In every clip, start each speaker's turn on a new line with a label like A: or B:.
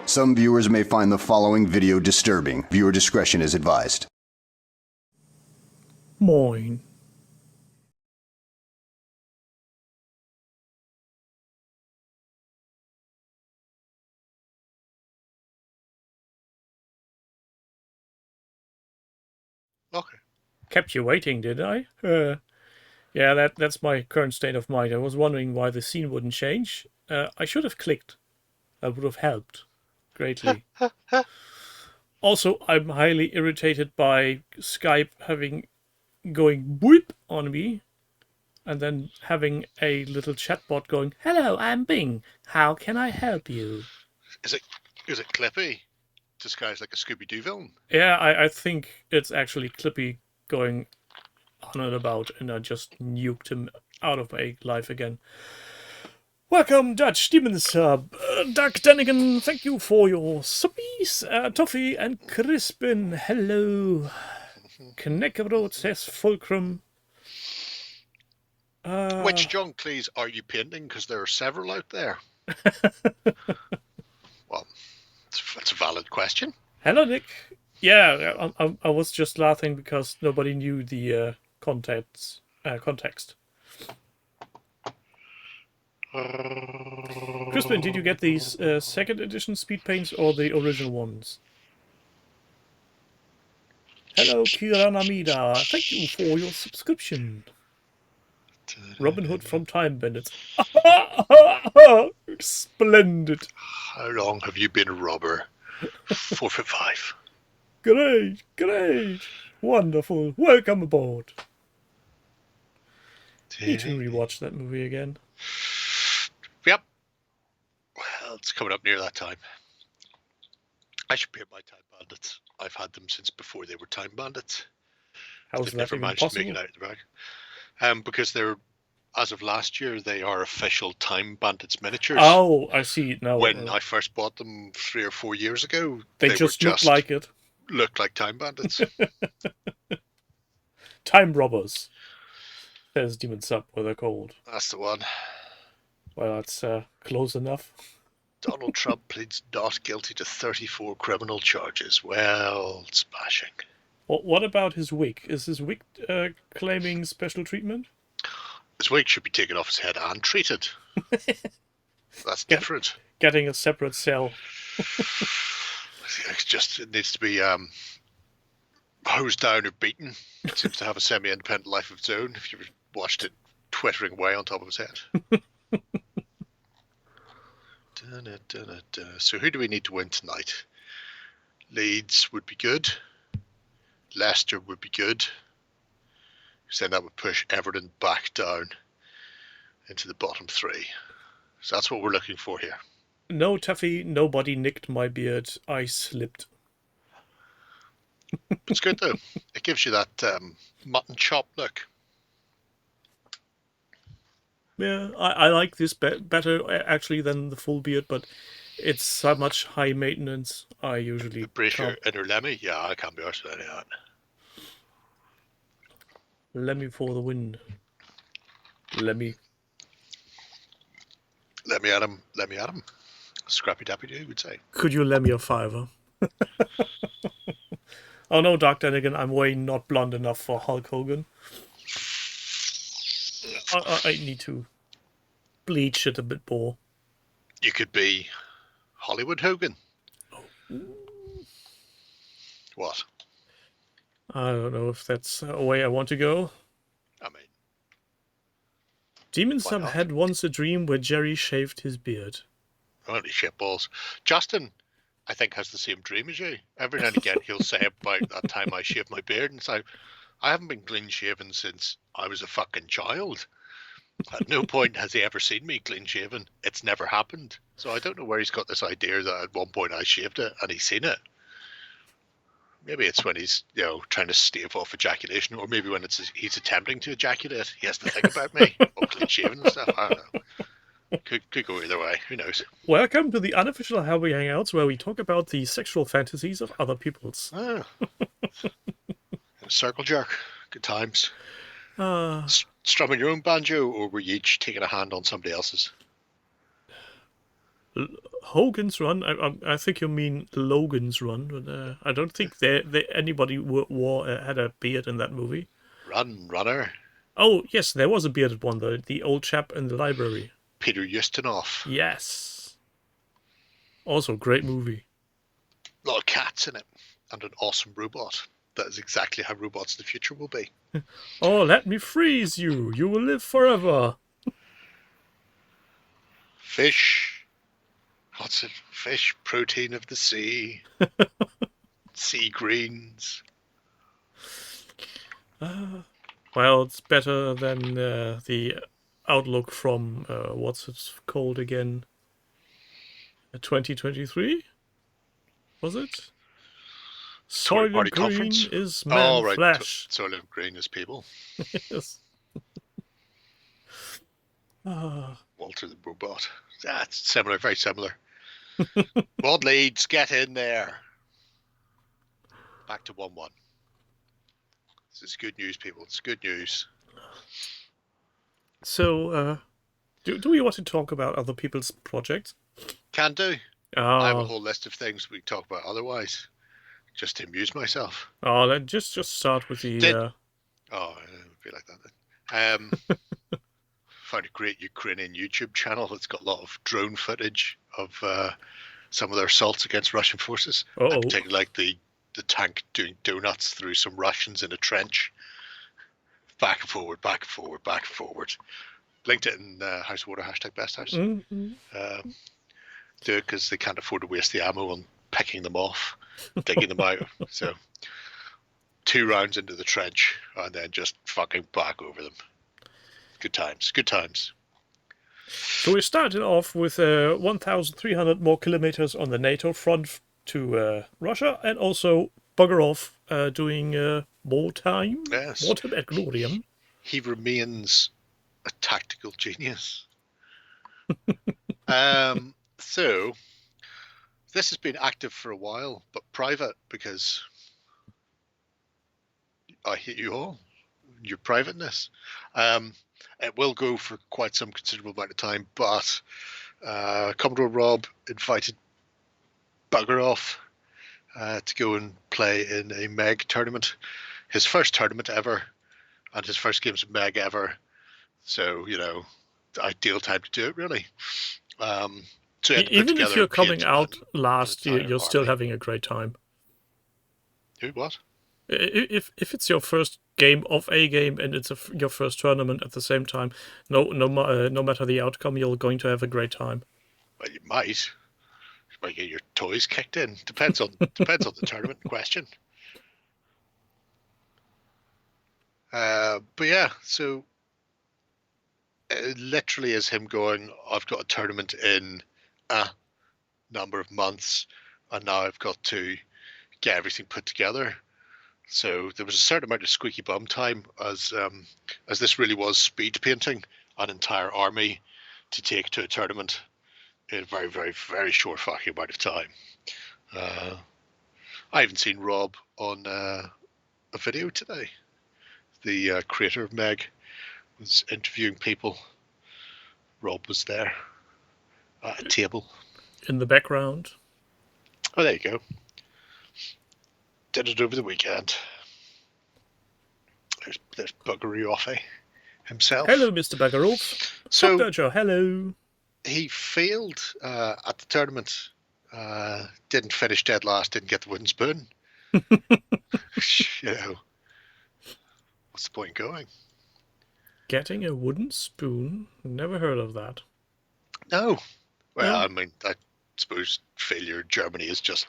A: Some viewers may find the following video disturbing. Viewer discretion is advised.
B: Moin.
C: Okay.
B: Kept you waiting, did I? Yeah, that's my current state of mind. I was wondering why the scene wouldn't change. I should have clicked. That would have helped greatly. Also, I'm highly irritated by Skype going boop on me, and then having a little chatbot going, "Hello, I'm Bing. How can I help you?"
C: Is it Clippy? Disguised like a Scooby-Doo villain?
B: Yeah, I think it's actually Clippy going on and about, and I just nuked him out of my life again. Welcome, Dutch Demon Sub. Doug Denigan, thank you for your subbies. Toffee and Crispin, hello. Kneckebrot says Fulcrum.
C: Which John Cleese are you painting? Because there are several out there. Well, that's a valid question.
B: Hello, Nick. Yeah, I was just laughing because nobody knew the context. Crispin, did you get these second edition speed paints or the original ones? Hello, Kiranamida. Thank you for your subscription. Robin Hood from Time Bandits. Splendid.
C: How long have you been a robber? 4 foot 5.
B: Great. Wonderful. Welcome aboard. Need to rewatch that movie again.
C: Yep. Well, it's coming up near that time. I should paint my Time Bandits. I've had them since before they were Time Bandits.
B: How's that even possible?
C: To make it out of the bag. Because they're, as of last year, they are official Time Bandits miniatures.
B: Oh, I see it now.
C: When I first bought them 3 or 4 years ago,
B: they just looked like it.
C: Looked like Time Bandits.
B: Time robbers. There's Demon Sub, what they're called.
C: That's the one.
B: Well, that's close enough.
C: Donald Trump pleads not guilty to 34 criminal charges. Well, smashing.
B: What about his wig? Is his wig claiming special treatment?
C: His wig should be taken off his head and treated. That's different.
B: Getting a separate cell.
C: It needs to be hosed down or beaten. It seems to have a semi-independent life of its own. If you watched it twittering away on top of his head. So who do we need to win tonight? Leeds would be good. Leicester would be good. Because then that would push Everton back down into the bottom 3. So that's what we're looking for here.
B: No, Tuffy, nobody nicked my beard. I slipped.
C: It's good though. It gives you that mutton chop look.
B: Yeah, I like this better actually than the full beard, but it's so much high maintenance. I usually
C: brace your inner Lemmy. Yeah, I can't be arsed with any of that.
B: Lemmy for the win. Lemmy
C: at him. Scrappy Dappy Doo would say.
B: Could you lend me a $5? Oh no, Doc Denigan, I'm way not blonde enough for Hulk Hogan. I need to bleach it a bit more.
C: You could be Hollywood Hogan.
B: Oh.
C: What?
B: I don't know if that's a way I want to go.
C: I mean,
B: Demon Sub had once a dream where Jerry shaved his beard.
C: Holy shit balls. Justin, I think, has the same dream as you. Every now and again he'll say about that time I shaved my beard, and so I haven't been clean shaven since I was a fucking child. At no point has he ever seen me clean shaven. It's never happened. So I don't know where he's got this idea that at one point I shaved it and he's seen it. Maybe it's when he's, trying to stave off ejaculation, or maybe when he's attempting to ejaculate. He has to think about me, clean shaven and stuff. I don't know. Could go either way. Who knows?
B: Welcome to the Unofficial Hobby Hangouts, where we talk about the sexual fantasies of other people's.
C: Circle jerk. Good times. Strumming your own banjo, or were you each taking a hand on somebody else's?
B: Hogan's Run. I think you mean Logan's Run, but I don't think anybody had a beard in that movie.
C: Runner.
B: Oh yes, there was a bearded one though. The old chap in the library.
C: Peter Ustinov.
B: Yes. Also, great movie.
C: A lot of cats in it, and an awesome robot. That is exactly how robots in the future will be.
B: Oh, let me freeze you. You will live forever.
C: Fish. Lots of fish, protein of the sea. Sea greens.
B: Well, it's better than the outlook from, what's it called again? 2023? Was it?
C: Tory
B: Soylent
C: Party
B: Green
C: Conference?
B: is man
C: right.
B: flesh.
C: Soylent Green is people.
B: Yes.
C: Walter the robot. That's similar, very similar. Rod Leeds, get in there. Back to 1-1. This is good news, people. It's good news.
B: So, do we want to talk about other people's projects?
C: Can do. I have a whole list of things we can talk about otherwise. Just to amuse myself.
B: Oh, let's just start with the...
C: Oh, it would be like that then. Found a great Ukrainian YouTube channel that's got a lot of drone footage of some of their assaults against Russian forces.
B: Uh-oh.
C: Particularly like the tank doing donuts through some Russians in a trench. Back and forward, back and forward, back and forward. Linked it in House of Water, #BestHouse.
B: Mm-hmm.
C: Do it because they can't afford to waste the ammo on picking them off, digging them out. So 2 rounds into the trench and then just fucking back over them. Good times, good times.
B: So we started off with 1,300 more kilometers on the NATO front to Russia, and also bugger off doing more time.
C: Yes.
B: More time at Glorium.
C: He remains a tactical genius. So this has been active for a while, but private because I hate you all, your privateness. It will go for quite some considerable amount of time, but Commodore Rob invited Bugger off to go and play in a Meg tournament, his first tournament ever, and his first games of Meg ever. So, ideal time to do it, really. So
B: even if you're coming out last, you're still having a great time.
C: Who, what?
B: If it's your first game of a game and it's your first tournament at the same time, no matter the outcome, you're going to have a great time.
C: Well, you might. You might get your toys kicked in. Depends on the tournament in question. But yeah, so it literally is him going, I've got a tournament in a number of months, and now I've got to get everything put together. So there was a certain amount of squeaky bum time as this really was speed painting an entire army to take to a tournament in a very, very, very short fucking amount of time. I haven't seen Rob on a video today. The creator of Meg was interviewing people. Rob was there at a table. In
B: the background.
C: Oh, there you go. Did it over the weekend. There's Buggery himself.
B: Hello, Mr. Buggeroff.
C: So,
B: Dojo, hello.
C: He failed at the tournament. Didn't finish dead last. Didn't get the wooden spoon. What's the point in going?
B: Getting a wooden spoon? Never heard of that.
C: No. Well, I mean, I suppose failure in Germany is just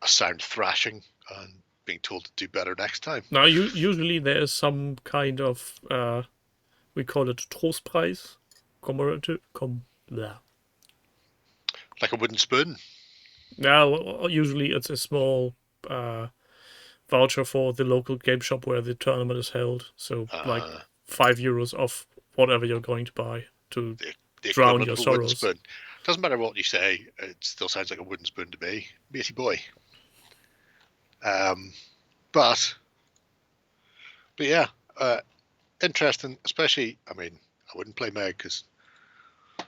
C: a sound thrashing and being told to do better next time.
B: Now, usually there is some kind of, we call it Trostpreis,
C: like a wooden spoon?
B: Now, usually it's a small voucher for the local game shop where the tournament is held. So, like €5 off whatever you're going to buy to drown your sorrows.
C: Doesn't matter what you say, it still sounds like a wooden spoon to me. Matey boy. But yeah, interesting, especially, I mean, I wouldn't play Meg because you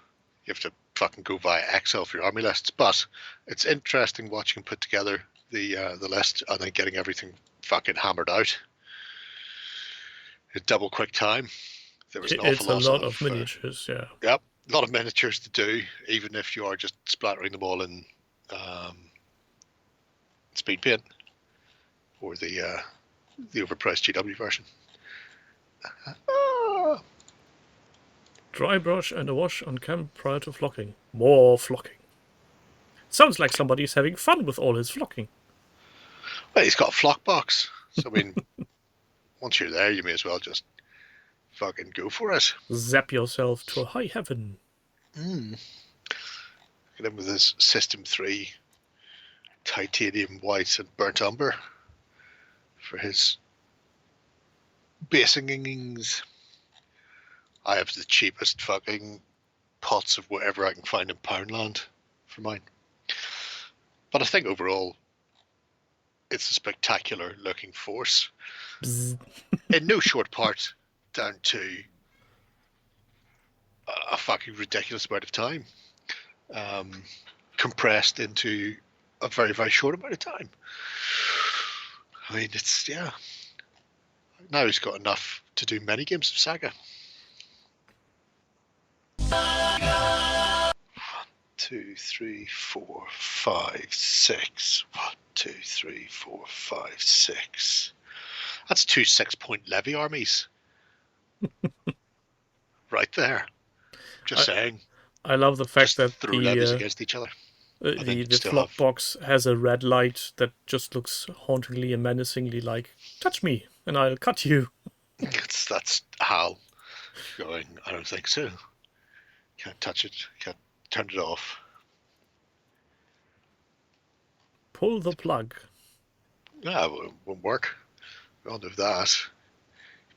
C: have to fucking go via Excel for your army lists. But it's interesting watching him put together the list and then getting everything fucking hammered out in double quick time. There was an
B: It's
C: awful
B: a lot of
C: of
B: miniatures, yeah.
C: Yep, a lot of miniatures to do, even if you are just splattering them all in speed paint or the overpriced GW version.
B: Dry brush and a wash on camp prior to flocking. More flocking. Sounds like somebody's having fun with all his flocking.
C: Well, he's got a flock box, so I mean, once you're there, you may as well just fucking go for it.
B: Zap yourself to a high heaven.
C: Get him with his System 3 titanium white and burnt umber for his basingings. I have the cheapest fucking pots of whatever I can find in Poundland for mine. But I think overall, it's a spectacular looking force. In no short part down to a fucking ridiculous amount of time. Compressed into a very, very short amount of time. I mean, it's, yeah. Now he's got enough to do many games of Saga. 1, 2, 3, 4, 5, 6. 1, 2, 3, 4, 5, 6. That's 2 6-point levy armies. Right there. Just saying.
B: I love the fact
C: Just
B: that
C: throw levies against each other.
B: the flop box has a red light that just looks hauntingly and menacingly like, touch me and I'll cut you.
C: That's HAL going, I don't think so. Can't touch it, can't turn it off.
B: Pull the plug.
C: Yeah, it won't work. We all know that.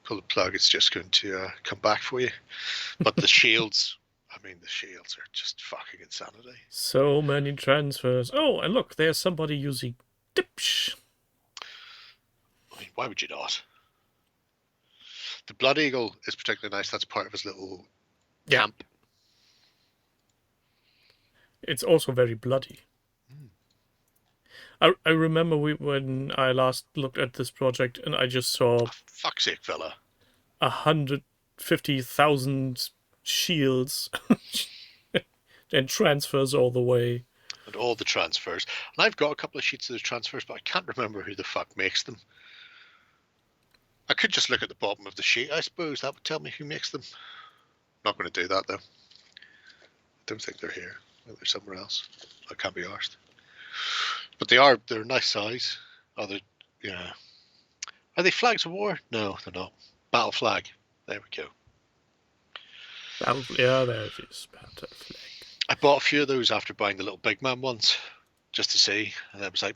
C: Pull the plug, it's just going to come back for you. But the shields, I mean, the shields are just fucking insanity.
B: So many transfers. Oh, and look, there's somebody using Dipsh.
C: I mean, why would you not? The Blood Eagle is particularly nice. That's part of his little camp.
B: It's also very bloody. I remember when I last looked at this project and I just saw...
C: Oh, fuck's sake, fella.
B: 150,000 shields and transfers all the way.
C: And all the transfers. And I've got a couple of sheets of those transfers, but I can't remember who the fuck makes them. I could just look at the bottom of the sheet, I suppose. That would tell me who makes them. Not going to do that, though. I don't think they're here. They're somewhere else. I can't be arsed. But they're a nice size. Are they flags of war? No, they're not. Battle flag. There we go.
B: Yeah, there it is. Battle flag.
C: I bought a few of those after buying the little big man ones, just to see. And I was like,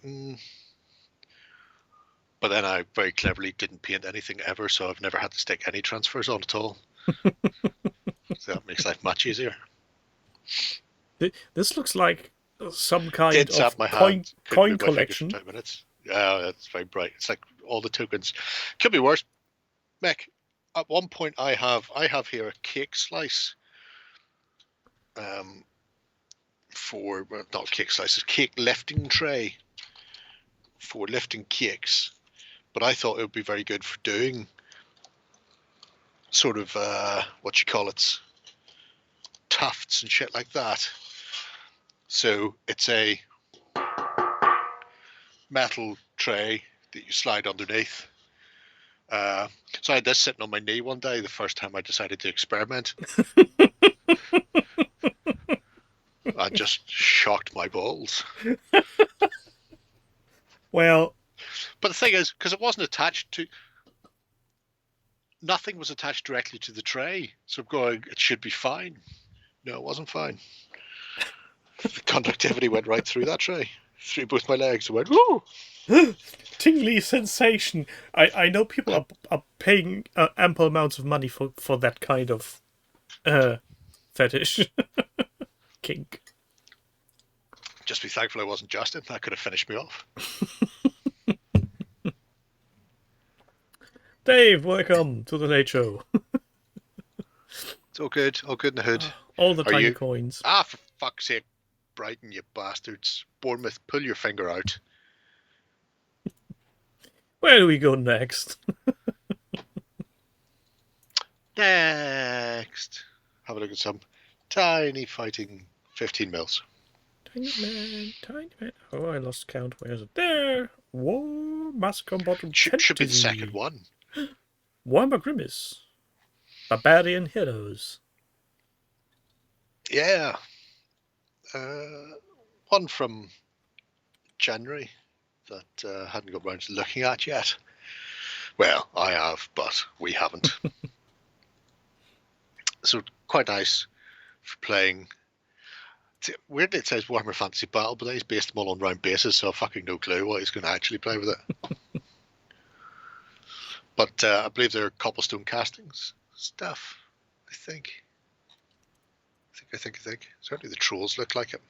C: But then I very cleverly didn't paint anything ever, so I've never had to stick any transfers on at all. So that makes life much easier.
B: This looks like some kind
C: Did
B: of coin collection.
C: 2 minutes. Yeah, it's very bright. It's like all the tokens. Could be worse. Mick, at one point I have here a cake slice. Not cake slices, cake lifting tray for lifting cakes. But I thought it would be very good for doing sort of what you call it, tufts and shit like that. So it's a metal tray that you slide underneath. So I had this sitting on my knee one day, the first time I decided to experiment. I just shocked my balls.
B: Well,
C: but the thing is, because it wasn't attached to, nothing was attached directly to the tray. So I'm going, it should be fine. No, it wasn't fine. The conductivity went right through that tray, through both my legs. It went, woo!
B: Tingly sensation. I know people are paying ample amounts of money for that kind of fetish. Kink.
C: Just be thankful I wasn't Justin. That could have finished me off.
B: Dave, welcome to the late show.
C: It's all good in the hood.
B: All the tiny coins.
C: fuck's sake, Brighton, you bastards. Bournemouth, pull your finger out.
B: Where do we go next?
C: Next. Have a look at some tiny fighting 15 mils.
B: Tiny man, tiny man. Oh, I lost count. Where is it? There! Whoa, Massacre on Bottom
C: Should be the
B: Fantasy.
C: second one.
B: Warhammer Grimace. Barbarian Heroes.
C: Yeah. One from January that hadn't got round to looking at yet. Well, I have, but we haven't. So quite nice for playing. Weirdly, it says Warhammer Fantasy Battle, but he's based them all on round bases, so I fucking no clue what he's going to actually play with it. But I believe they're cobblestone castings stuff. I think. Certainly the trolls look like it.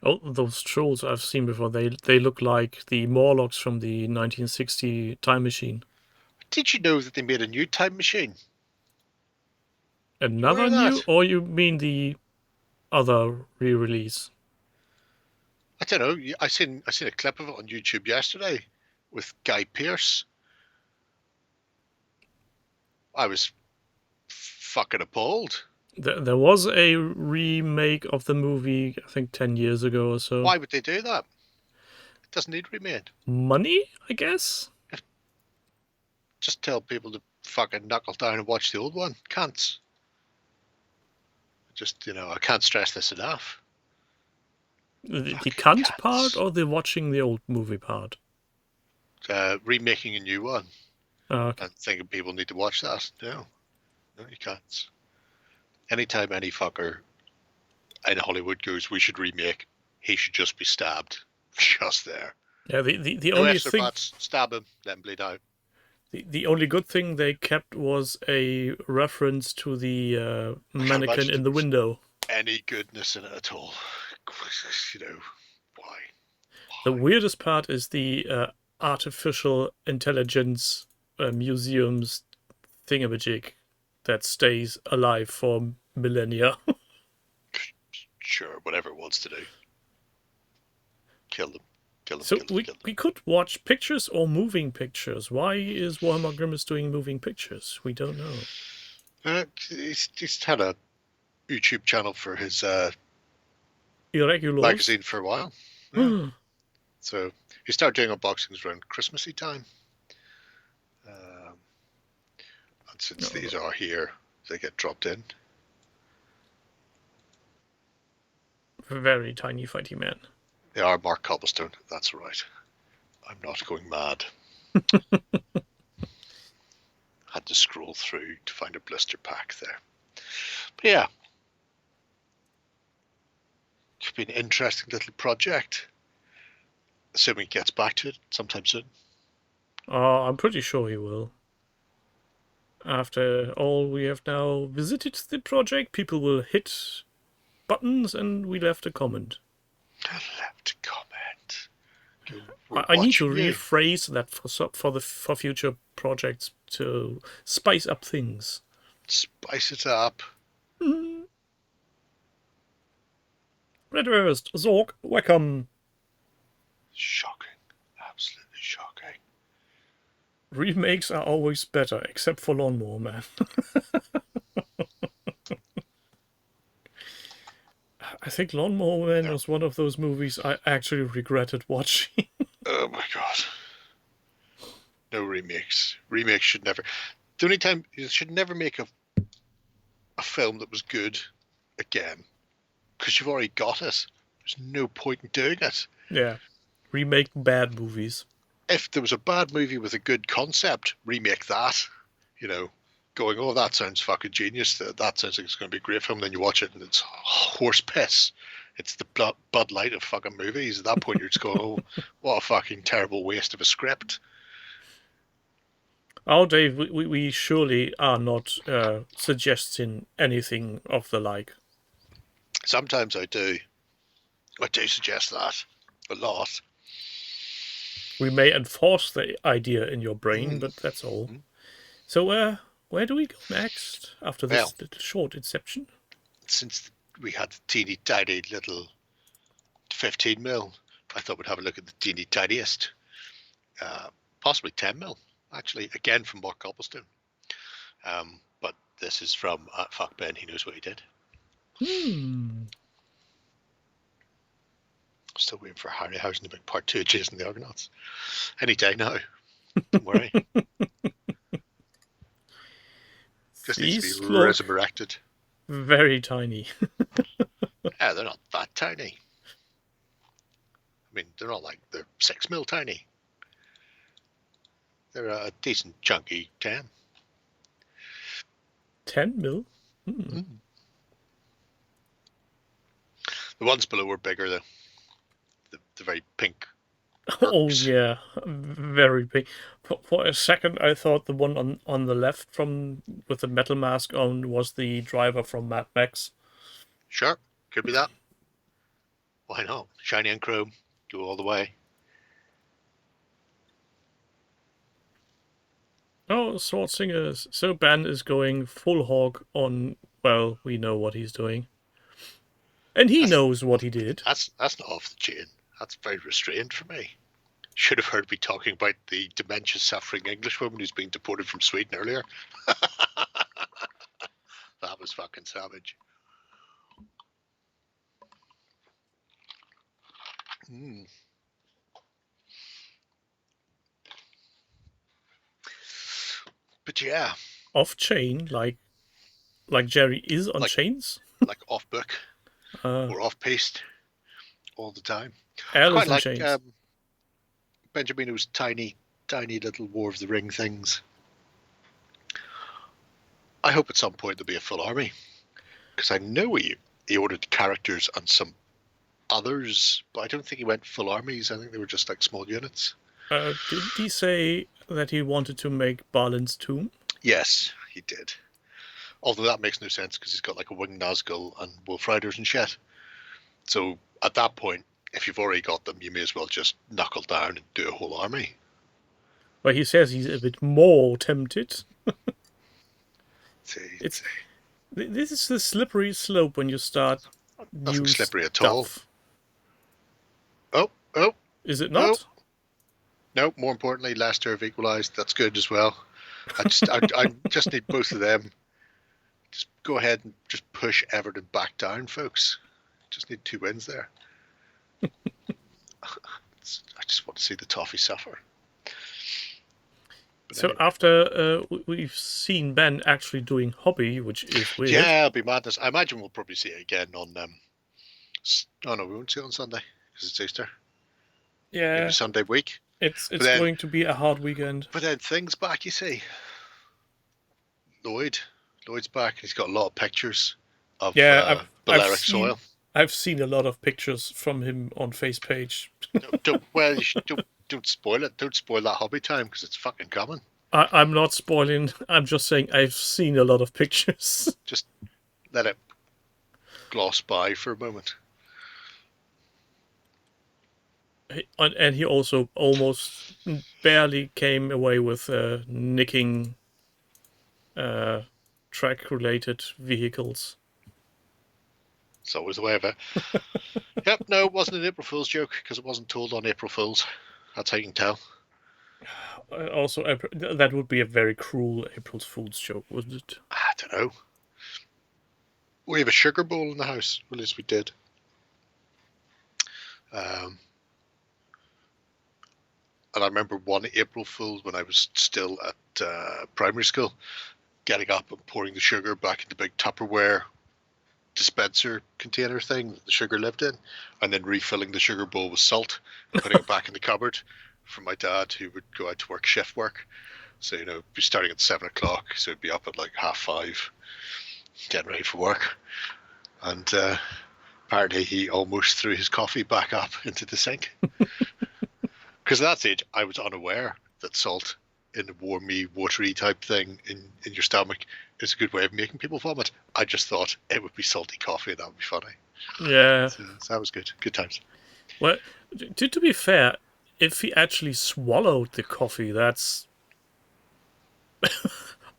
B: Oh, those trolls I've seen before. They look like the Morlocks from the 1960 Time Machine.
C: Did you know that they made a new time machine?
B: Another new, or you mean the other re-release?
C: I don't know. I seen a clip of it on YouTube yesterday with Guy Pearce. I was fucking appalled.
B: There was a remake of the movie, I think 10 years ago or so.
C: Why would they do that? It doesn't need remade.
B: Money, I guess?
C: Just tell people to fucking knuckle down and watch the old one. Can't. Just, I can't stress this enough.
B: The cunt part or the watching the old movie part?
C: Remaking a new one.
B: Oh, okay.
C: And thinking people need to watch that. No, you can't. Anytime any fucker in Hollywood goes, we should remake, he should just be stabbed. Just there.
B: Yeah, the
C: No
B: only
C: extra
B: thing...
C: butts, stab him, let him bleed out.
B: The only good thing they kept was a reference to the mannequin in the window.
C: Any goodness in it at all. Why?
B: The weirdest part is the artificial intelligence museum's thingamajig that stays alive for millennia.
C: Sure, whatever it wants to do. Kill them.
B: So we could watch pictures or moving pictures. Why is Warhammer Grimace doing moving pictures? We don't know.
C: He's had a YouTube channel for his
B: Irregulars?
C: magazine for a while. Yeah. So he started doing unboxings around Christmassy time. And since these are here, they get dropped in.
B: Very tiny fighty man.
C: They are Mark Cobblestone, that's right. I'm not going mad. Had to scroll through to find a blister pack there. But yeah. Could be an interesting little project. Assuming he gets back to it sometime soon.
B: I'm pretty sure he will. After all, we have now visited the project. People will hit buttons and we left a comment.
C: Left a comment.
B: I need to rephrase that for future projects to spice up things.
C: Spice it up.
B: Red Rose, Zork, welcome.
C: Shocking. Absolutely shocking.
B: Remakes are always better, except for Lawnmower Man. I think Lawnmower Man was one of those movies I actually regretted watching.
C: Oh my god. No remakes. Remakes should never... The only time... You should never make a film that was good again. Because you've already got it. There's no point in doing it.
B: Yeah. Remake bad movies.
C: If there was a bad movie with a good concept, remake that. Going, oh, that sounds fucking genius. That sounds like it's going to be a great film. Then you watch it and it's horse piss. It's the Bud Light of fucking movies. At that point, you're just going, oh, what a fucking terrible waste of a script.
B: Oh, Dave, we surely are not suggesting anything of the like.
C: Sometimes I do. I do suggest that a lot.
B: We may enforce the idea in your brain, but that's all. So, where do we go next after this little short inception?
C: Since we had the teeny tiny little 15 mil. I thought we'd have a look at the teeny tiniest, possibly 10 mil, actually, again from Mark Copplestone. But this is from Fuck Ben, he knows what he did. Still waiting for Harryhausen to make part 2 of Chasing the Argonauts. Any day now. Don't worry. Just needs to be resurrected.
B: Very tiny.
C: Yeah, they're not that tiny. I mean, they're not like they're 6 mil tiny. They're a decent chunky 10.
B: 10 mil?
C: The ones below were bigger, though. The very pink.
B: Oh yeah, very big. For a second, I thought the one on the left from with the metal mask on was the driver from Mad Max.
C: Sure, could be that. Why not? Shiny and chrome, go all the way.
B: Oh, Sword Singers. So Ben is going full hog on. Well, we know what he's doing, and he knows what he did.
C: That's not off the chain. That's very restrained for me. Should have heard me talking about the dementia-suffering Englishwoman who's being deported from Sweden earlier. That was fucking savage. But yeah.
B: Off chain, like Jerry is on chains?
C: Like off book or off paste all the time.
B: Quite
C: like
B: chains.
C: Benjamino's tiny little War of the Ring things. I hope at some point there'll be a full army, because I know he ordered characters and some others, but I don't think he went full armies. I think they were just like small units.
B: Did he say that he wanted to make Balin's tomb?
C: Yes, he did. Although that makes no sense because he's got like a winged Nazgul and wolf riders and shit. So at that point, if you've already got them, you may as well just knuckle down and do a whole army.
B: Well, he says he's a bit more tempted. This is the slippery slope when you start.
C: Nothing slippery at
B: stuff.
C: all. Oh.
B: Is it not?
C: No, more importantly, Leicester have equalised. That's good as well. I just need both of them. Just go ahead and just push Everton back down, folks. Just need 2 wins there. I just want to see the Toffee suffer. But
B: so anyway. After we've seen Ben actually doing Hobby, which is weird.
C: Yeah, it'll be madness. I imagine we'll probably see it again on... Oh no, we won't see it on Sunday because it's Easter.
B: Yeah.
C: Maybe Sunday week.
B: It's going to be a hard weekend.
C: But then Thing's back, you see. Lloyd's back. He's got a lot of pictures of Balearic soil.
B: I've seen a lot of pictures from him on Face page.
C: Don't spoil it. Don't spoil that hobby time because it's fucking coming.
B: I'm not spoiling. I'm just saying I've seen a lot of pictures.
C: Just let it gloss by for a moment.
B: And he also almost barely came away with nicking track-related vehicles.
C: It's always the way of it. Yep, no, it wasn't an April Fool's joke because it wasn't told on April Fool's. That's how you can tell.
B: Also, that would be a very cruel April Fool's joke, wouldn't it?
C: I don't know. We have a sugar bowl in the house. Well, at least we did. And I remember one April Fool's when I was still at primary school, getting up and pouring the sugar back in the big Tupperware dispenser container thing that the sugar lived in, and then refilling the sugar bowl with salt and putting it back in the cupboard for my dad, who would go out to work shift work. So, be starting at 7 o'clock, so he'd be up at like 5:30 getting ready for work. And apparently he almost threw his coffee back up into the sink. Because at that stage, I was unaware that salt in a warmy, watery type thing in your stomach is a good way of making people vomit. I just thought it would be salty coffee and that would be funny.
B: Yeah.
C: So that was good. Good times.
B: Well, to be fair, if he actually swallowed the coffee, that's...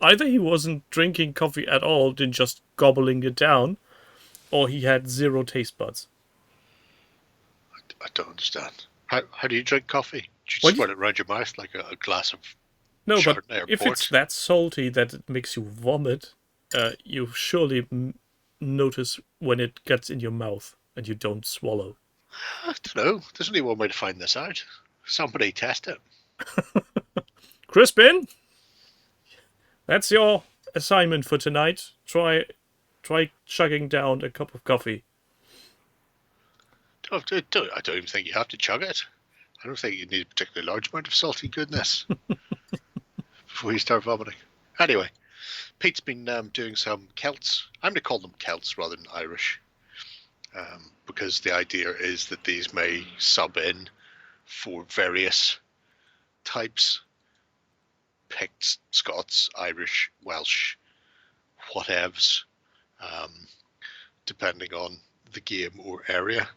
B: Either he wasn't drinking coffee at all, then just gobbling it down, Or he had 0 taste buds.
C: I don't understand. How do you drink coffee? Do you
B: Well,
C: just swirl it around your mouth like a glass of
B: No, but
C: Chardonnay or
B: if
C: port?
B: it's that salty that it makes you vomit, you surely notice when it gets in your mouth and you don't swallow.
C: I don't know. There's only one way to find this out. Somebody test it.
B: Crispin, that's your assignment for tonight. Try chugging down a cup of coffee.
C: I don't even think you have to chug it. I don't think you need a particularly large amount of salty goodness before you start vomiting. Anyway, Pete's been doing some Celts. I'm going to call them Celts rather than Irish, because the idea is that these may sub in for various types: Picts, Scots, Irish, Welsh, whatevs, depending on the game or area.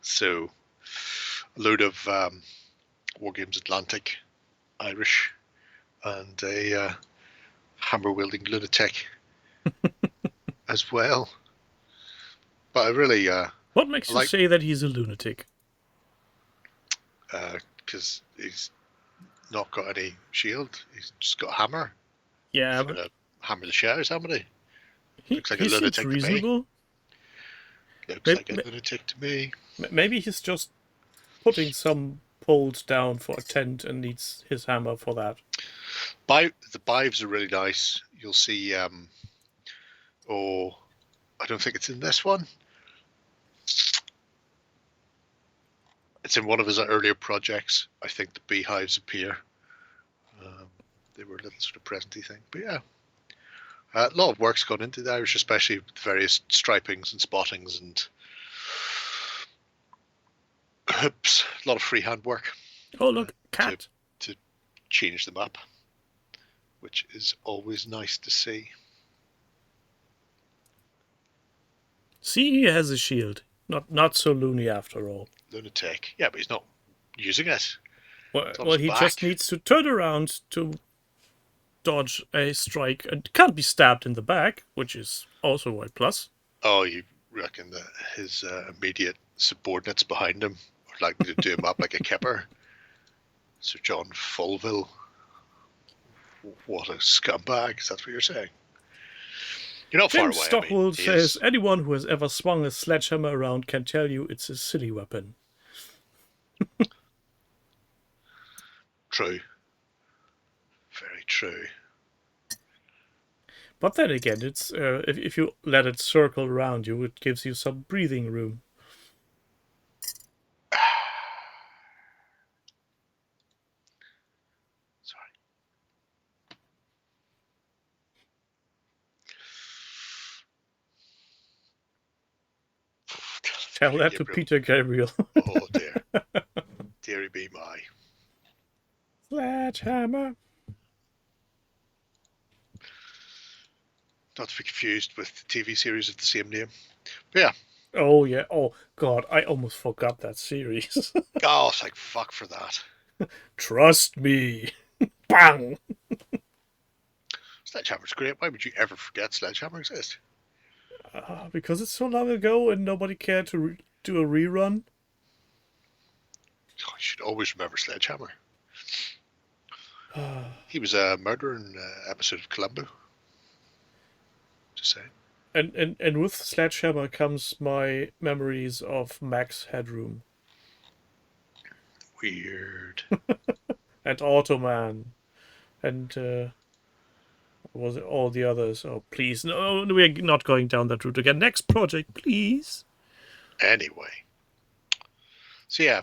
C: So a load of Wargames Atlantic Irish and a hammer wielding lunatic as well. But I really
B: What makes you say that he's a lunatic?
C: because he's not got any shield. He's just got a hammer.
B: Yeah,
C: He's
B: but
C: gonna hammer the shit out of somebody. Looks like a
B: he seems
C: lunatic to me.
B: reasonable.
C: Looks like a lunatic to me.
B: Maybe he's just putting some poles down for a tent and needs his hammer for that.
C: The bives are really nice. You'll see. I don't think it's in this one. It's in one of his earlier projects. I think the beehives appear. They were a little sort of presenty thing, but yeah. A lot of work's gone into the Irish, especially with the various stripings and spottings and hoops. A lot of freehand work.
B: Oh, look, cat.
C: To change them up, which is always nice to see.
B: See, he has a shield. Not so loony after all.
C: Lunatic. Yeah, but he's not using it.
B: Well, he just needs to turn around to dodge a strike and can't be stabbed in the back, which is also a plus.
C: Oh, you reckon that his immediate subordinates behind him are likely to do him up like a kipper? Sir John Fulville. What a scumbag. Is that what you're saying? You're not
B: James
C: far away.
B: Stockwell says, anyone who has ever swung a sledgehammer around can tell you it's a silly weapon.
C: True. Very true.
B: But then again, it's if you let it circle around you, it gives you some breathing room.
C: Sorry.
B: Tell that to Peter Gabriel.
C: Oh dear. Deary be my.
B: Sledgehammer.
C: Not to be confused with the TV series of the same name. But yeah.
B: Oh yeah. Oh God, I almost forgot that series.
C: Oh, thank fuck for that.
B: Trust me. Bang.
C: Sledgehammer's great. Why would you ever forget Sledgehammer exists?
B: Because it's so long ago and nobody cared to do a rerun.
C: Oh, you should always remember Sledgehammer. He was a murderer in an episode of Columbo. Just saying.
B: And with Sledgehammer comes my memories of Max Headroom.
C: Weird.
B: And Automan. And was it all the others? Oh, please. No, we're not going down that route again. Next project, please.
C: Anyway. So yeah.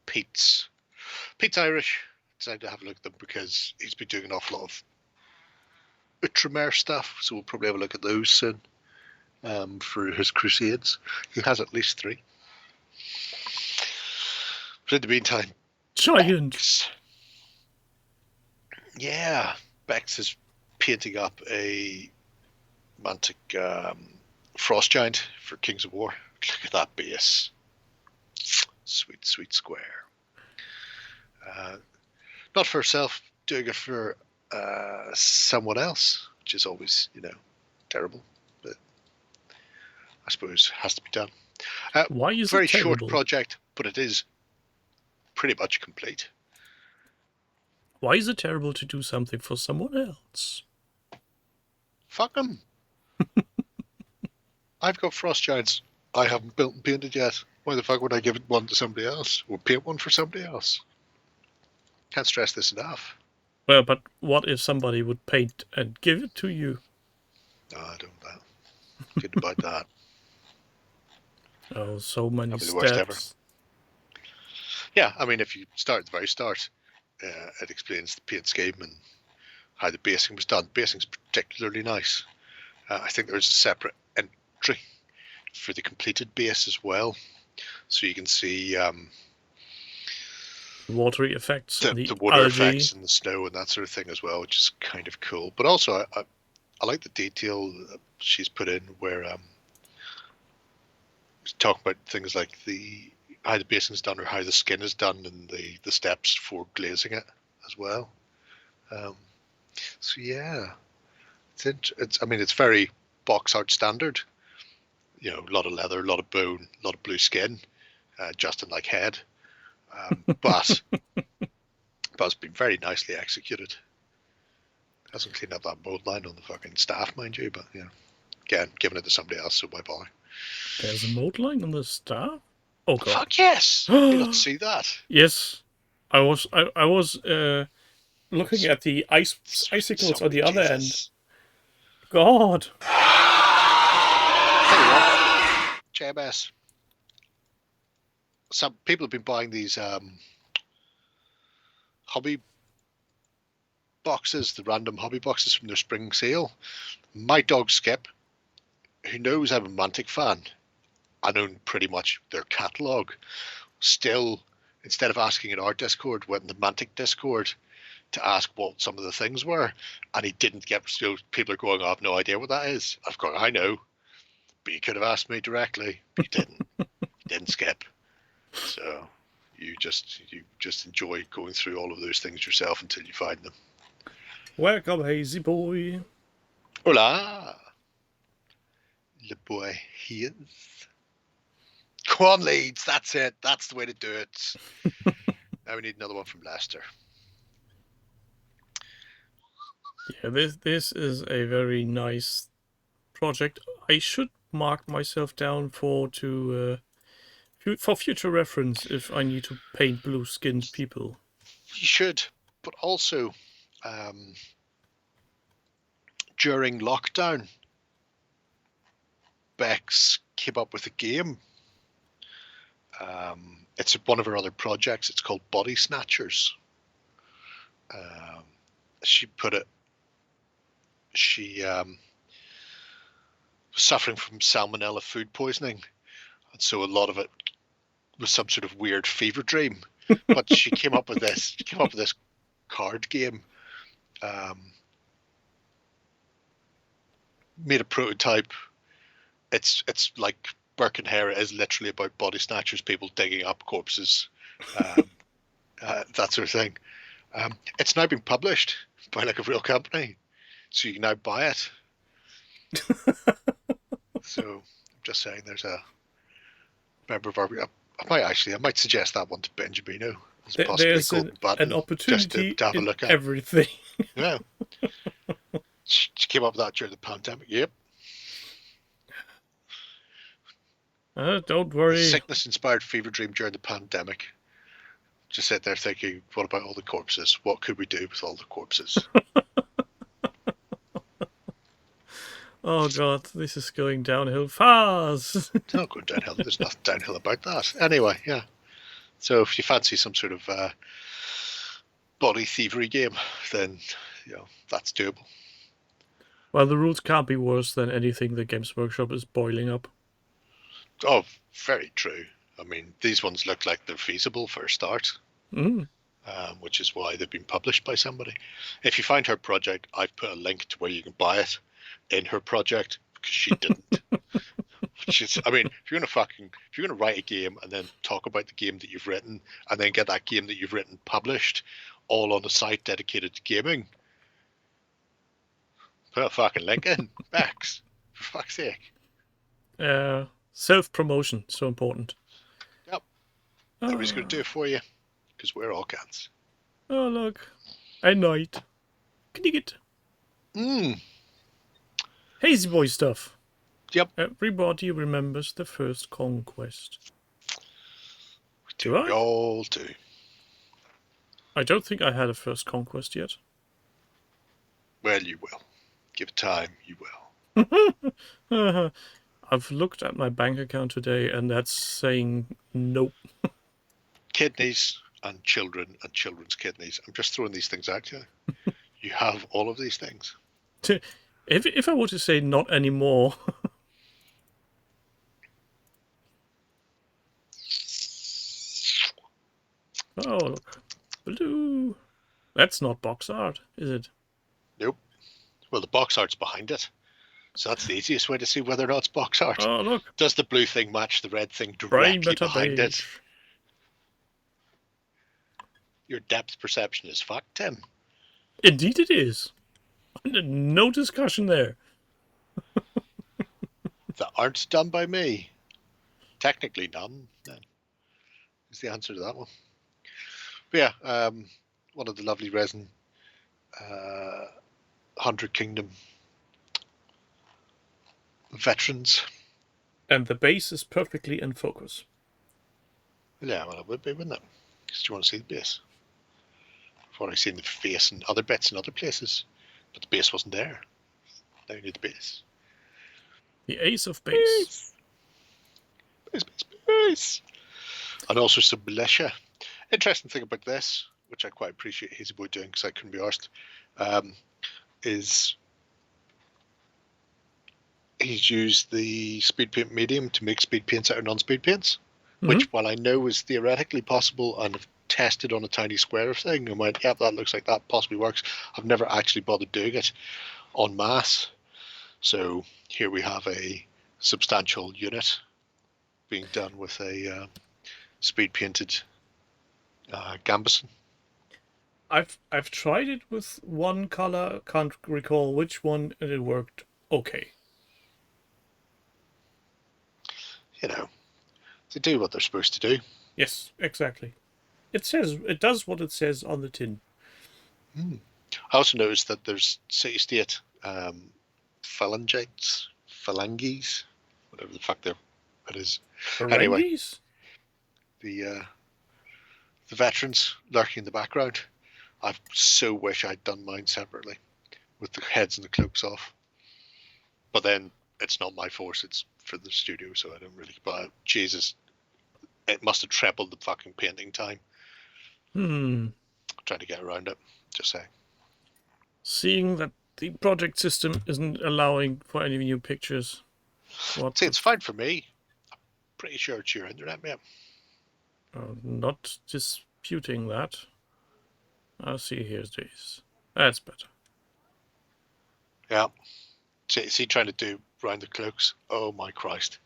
C: Pete's Irish. Decided to have a look at them because he's been doing an awful lot of Outremer stuff, so we'll probably have a look at those soon for his crusades. He has at least 3. But in the meantime,
B: Giant.
C: Bex. Yeah, Bex is painting up a Mantic Frost Giant for Kings of War. Look at that base. Sweet, sweet square. Not for herself, doing it for someone else. which is always, terrible. But I suppose has to be done.
B: Why is
C: very
B: it terrible?
C: short project, but it is pretty much complete.
B: Why is it terrible to do something for someone else?
C: Fuck them. I've got frost giants I haven't built and painted yet. Why the fuck would I give one to somebody else or paint one for somebody else? Can't stress this enough.
B: Well, but what if somebody would paint and give it to you?
C: No, I don't know that. Good about that.
B: Oh, so many
C: That'd be the worst ever.
B: steps.
C: Yeah, I mean, if you start at the very start, it explains the paint scheme and how the basing was done. Basing's particularly nice. I think there's a separate entry for the completed base as well, so you can see
B: Watery effects,
C: the water
B: algae.
C: effects and the snow and that sort of thing as well, which is kind of cool. But also, I like the detail she's put in where she's talking about things like how the basing's done or how the skin is done and the steps for glazing it as well. So yeah, it's very box art standard. A lot of leather, a lot of bone, a lot of blue skin, Justin like head, but it's been very nicely executed. Hasn't cleaned up that mold line on the fucking staff, mind you, but again, giving it to somebody else, so why bother?
B: There's a mold line on the staff? Oh god!
C: Fuck yes! You don't see that?
B: Yes, I was looking at the icicles on the other end. God.
C: JMS. Some people have been buying these hobby boxes, the random hobby boxes from their spring sale. My dog Skip, who knows I'm a Mantic fan, I own pretty much their catalogue, still, instead of asking in our Discord, went in the Mantic Discord to ask what some of the things were, and he didn't get. So people are going, I have no idea what that is. I've gone, I know, but you could have asked me directly, but you didn't. You didn't, Skip. So you just enjoy going through all of those things yourself until you find them.
B: Welcome, Hazy Boy.
C: Hola. Le boy he is. Go on, Leeds. That's it. That's the way to do it. Now we need another one from Leicester.
B: Yeah, this is a very nice project. I should mark myself down for future reference if I need to paint blue-skinned people.
C: You should, but also during lockdown, Bex came up with a game. It's one of her other projects. It's called Body Snatchers. She put it. She was suffering from salmonella food poisoning, and so a lot of it was some sort of weird fever dream. But she came up with this. She came up with this card game. Made a prototype. It's like Birkenhair is literally about body snatchers, people digging up corpses, that sort of thing. It's now been published by like a real company, so you can now buy it. So I'm just saying, there's a member of our. I might suggest that one to Benjamino.
B: There's an opportunity to have a look at everything.
C: Yeah. She came up with that during the pandemic. Yep.
B: Don't worry.
C: Sickness-inspired fever dream during the pandemic. Just sit there thinking, what about all the corpses? What could we do with all the corpses?
B: Oh god, this is going downhill fast.
C: It's not going downhill. There's nothing downhill about that. Anyway, yeah. So if you fancy some sort of body thievery game, then that's doable.
B: Well, the rules can't be worse than anything the Games Workshop is boiling up.
C: Oh, very true. I mean, these ones look like they're feasible for a start, which is why they've been published by somebody. If you find her project, I've put a link to where you can buy it in her project, because she didn't. I mean, if you're gonna write a game and then talk about the game that you've written, and then get that game that you've written published, all on a site dedicated to gaming, Put a fucking link in. Max. For fuck's sake.
B: Self-promotion, so important.
C: Yep. Nobody's going to do it for you. Because we're all cats.
B: Oh, look. A knight. Knicket. Hazy boy stuff.
C: Yep.
B: Everybody remembers the first conquest. Do
C: We
B: I?
C: all do.
B: I don't think I had a first conquest yet.
C: Well, you will. Give it time, you will.
B: I've looked at my bank account today, and that's saying nope.
C: Kidneys and children's kidneys. I'm just throwing these things out here. You have all of these things.
B: If I were to say not anymore. Oh, look. Blue. That's not box art, is it?
C: Nope. Well, the box art's behind it. So that's the easiest way to see whether or not it's box art.
B: Oh, look.
C: Does the blue thing match the red thing directly behind it? Your depth perception is fucked, Tim.
B: Indeed it is. No discussion there.
C: The art's done by me. Technically none, then, is the answer to that one. But yeah, one of the lovely resin 100 Kingdom veterans.
B: And the base is perfectly in focus.
C: Yeah, well, it would be, wouldn't it? Because you want to see the base. I've already seen the face and other bits in other places, but the base wasn't there. Now you need the base.
B: The ace of base.
C: Base. And also some militia. Interesting thing about this, which I quite appreciate Hazy Boy doing because I couldn't be arsed, is he's used the speed paint medium to make speed paints out of non-speed paints, which, while I know is theoretically possible and have tested on a tiny square thing and went, yep, that looks like that possibly works, I've never actually bothered doing it en masse. So here we have a substantial unit being done with a speed painted gambeson.
B: I've tried it with one color, can't recall which one, and it worked okay.
C: You know, they do what they're supposed to do.
B: Yes, exactly. It does what it says on the tin.
C: I also noticed that there's city-state phalanges, whatever the fuck that is. Anyway, the veterans lurking in the background. I so wish I'd done mine separately, with the heads and the cloaks off. But then it's not my force; it's for the studio, so I don't really. But Jesus, it must have trebled the fucking painting time. Trying to get around it. Just saying.
B: Seeing that the project system isn't allowing for any new pictures.
C: See, it's fine for me. I'm pretty sure it's your internet, mate.
B: Not disputing that. I'll see, here's this. That's better.
C: Yeah. See, trying to do round the cloaks. Oh my Christ.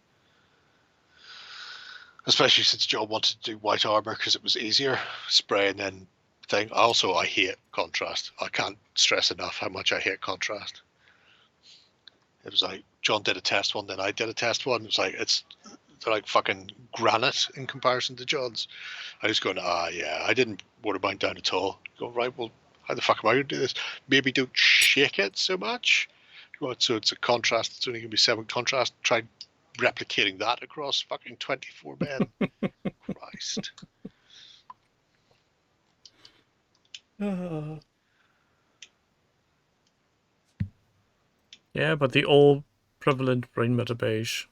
C: Especially since John wanted to do white armor because it was easier. Spray and then thing. Also, I hate contrast. I can't stress enough how much I hate contrast. It was like John did a test one, then I did a test one. It was like they're like fucking granite in comparison to John's. I was going, yeah, I didn't water mine down at all. Go, right, well, how the fuck am I going to do this? Maybe don't shake it so much. So it's a contrast. It's only going to be 7 contrast. Try replicating that across fucking 24 men. Christ.
B: Yeah, but the all prevalent brain matter beige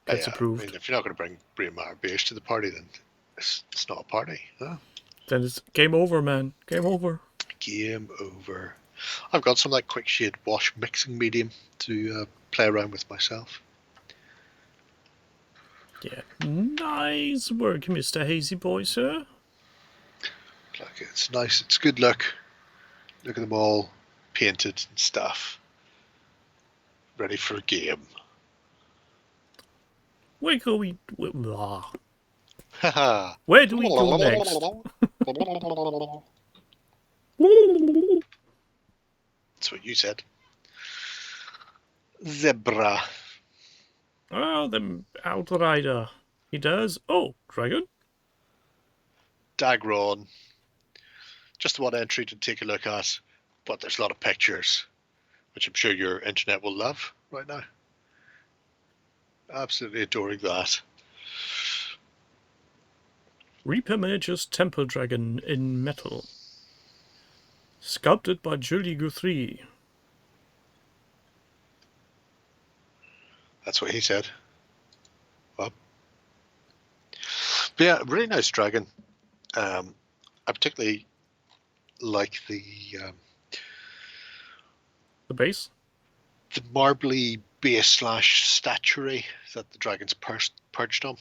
B: gets approved.
C: I mean, if you're not going to bring brain matter beige to the party, then it's not a party. Huh?
B: Then it's game over, man. Game over.
C: Game over. I've got some like quick shade wash mixing medium to play around with myself.
B: Yeah, nice work, Mr. Hazy Boy, sir.
C: Like, it's nice. It's good look. Look at them all painted and stuff. Ready for a game.
B: Where do we go next?
C: It's That's what you said. Zebra.
B: Oh, the Outrider. He does. Oh, dragon.
C: Dagron. Just one entry to take a look at, but there's a lot of pictures, which I'm sure your internet will love right now. Absolutely adoring that.
B: Reaper Miniatures Temple Dragon in metal. Sculpted by Julie Guthrie.
C: That's what he said. Well, but yeah, really nice dragon. I particularly like the
B: base.
C: The marbly base / statuary that the dragon's perched on.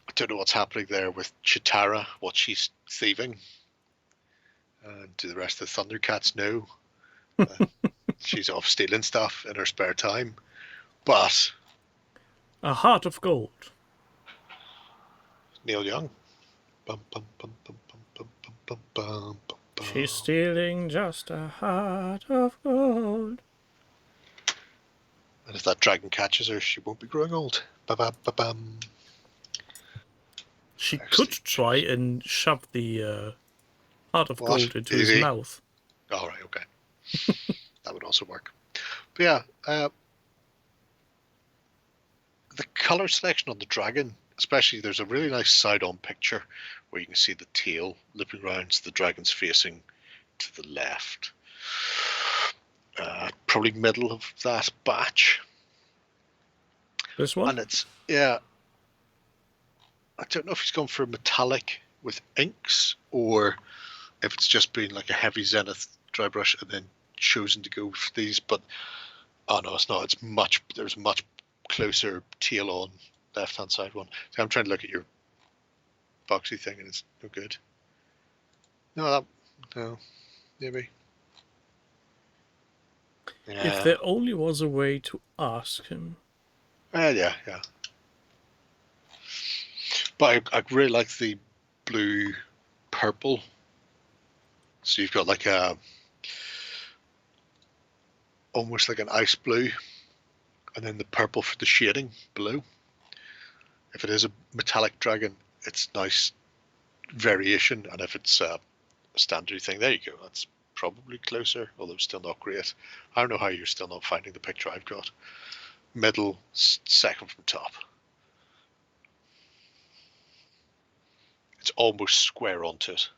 C: I don't know what's happening there with Chitara, what she's thieving. Do the rest of the Thundercats know? She's off stealing stuff in her spare time. But
B: A Heart of Gold.
C: Neil Young. Bum, bum, bum, bum, bum, bum, bum, bum, bum, bum.
B: She's stealing just a heart of gold.
C: And if that dragon catches her, she won't be growing old. Ba-ba-ba-bum.
B: She could try and shove the heart of gold into his mouth.
C: All right, okay. That would also work. But yeah, the color selection on the dragon, especially, there's a really nice side-on picture where you can see the tail looping around, so the dragon's facing to the left. Probably middle of that batch.
B: This one?
C: And it's, yeah, I don't know if he's gone for metallic with inks or if it's just been like a heavy zenith dry brush and then chosen to go for these, but oh no, it's not. There's a much closer tail on left hand side one. See, I'm trying to look at your boxy thing and it's no good. No, maybe. Yeah.
B: If there only was a way to ask him.
C: Yeah. But I really like the blue purple. So you've got like almost like an ice blue, and then the purple for the shading below. If it is a metallic dragon, it's nice variation, and if it's a standard thing, there you go. That's probably closer, although still not great. I don't know how you're still not finding the picture I've got. Middle, second from top. It's almost square onto it.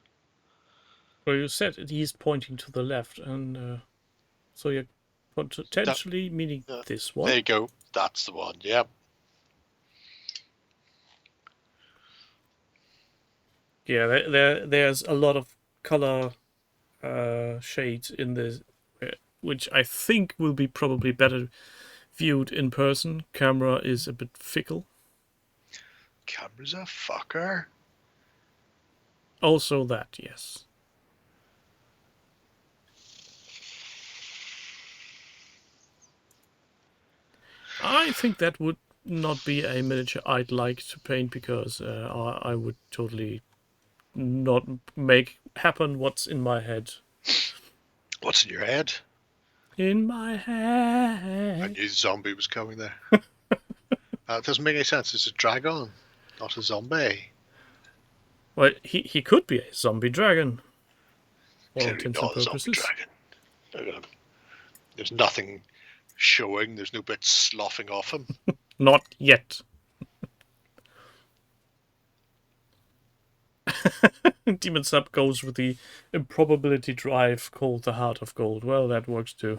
B: Well, you said he's pointing to the left, and so you're potentially meaning this one.
C: There you go. That's the one. Yep.
B: Yeah, there's a lot of color shades in this, which I think will be probably better viewed in person. Camera is a bit fickle.
C: Camera's a fucker.
B: Also that, yes. I think that would not be a miniature I'd like to paint because I would totally not make happen what's in my head.
C: What's in your head?
B: In my head.
C: I knew the zombie was coming there. It doesn't make any sense. It's a dragon, not a zombie.
B: Well, he could be a zombie dragon.
C: Clearly not a zombie dragon. There's nothing showing. There's no bit sloughing off him.
B: Not yet. Demon Sub goes with the improbability drive called the Heart of Gold. Well, that works too.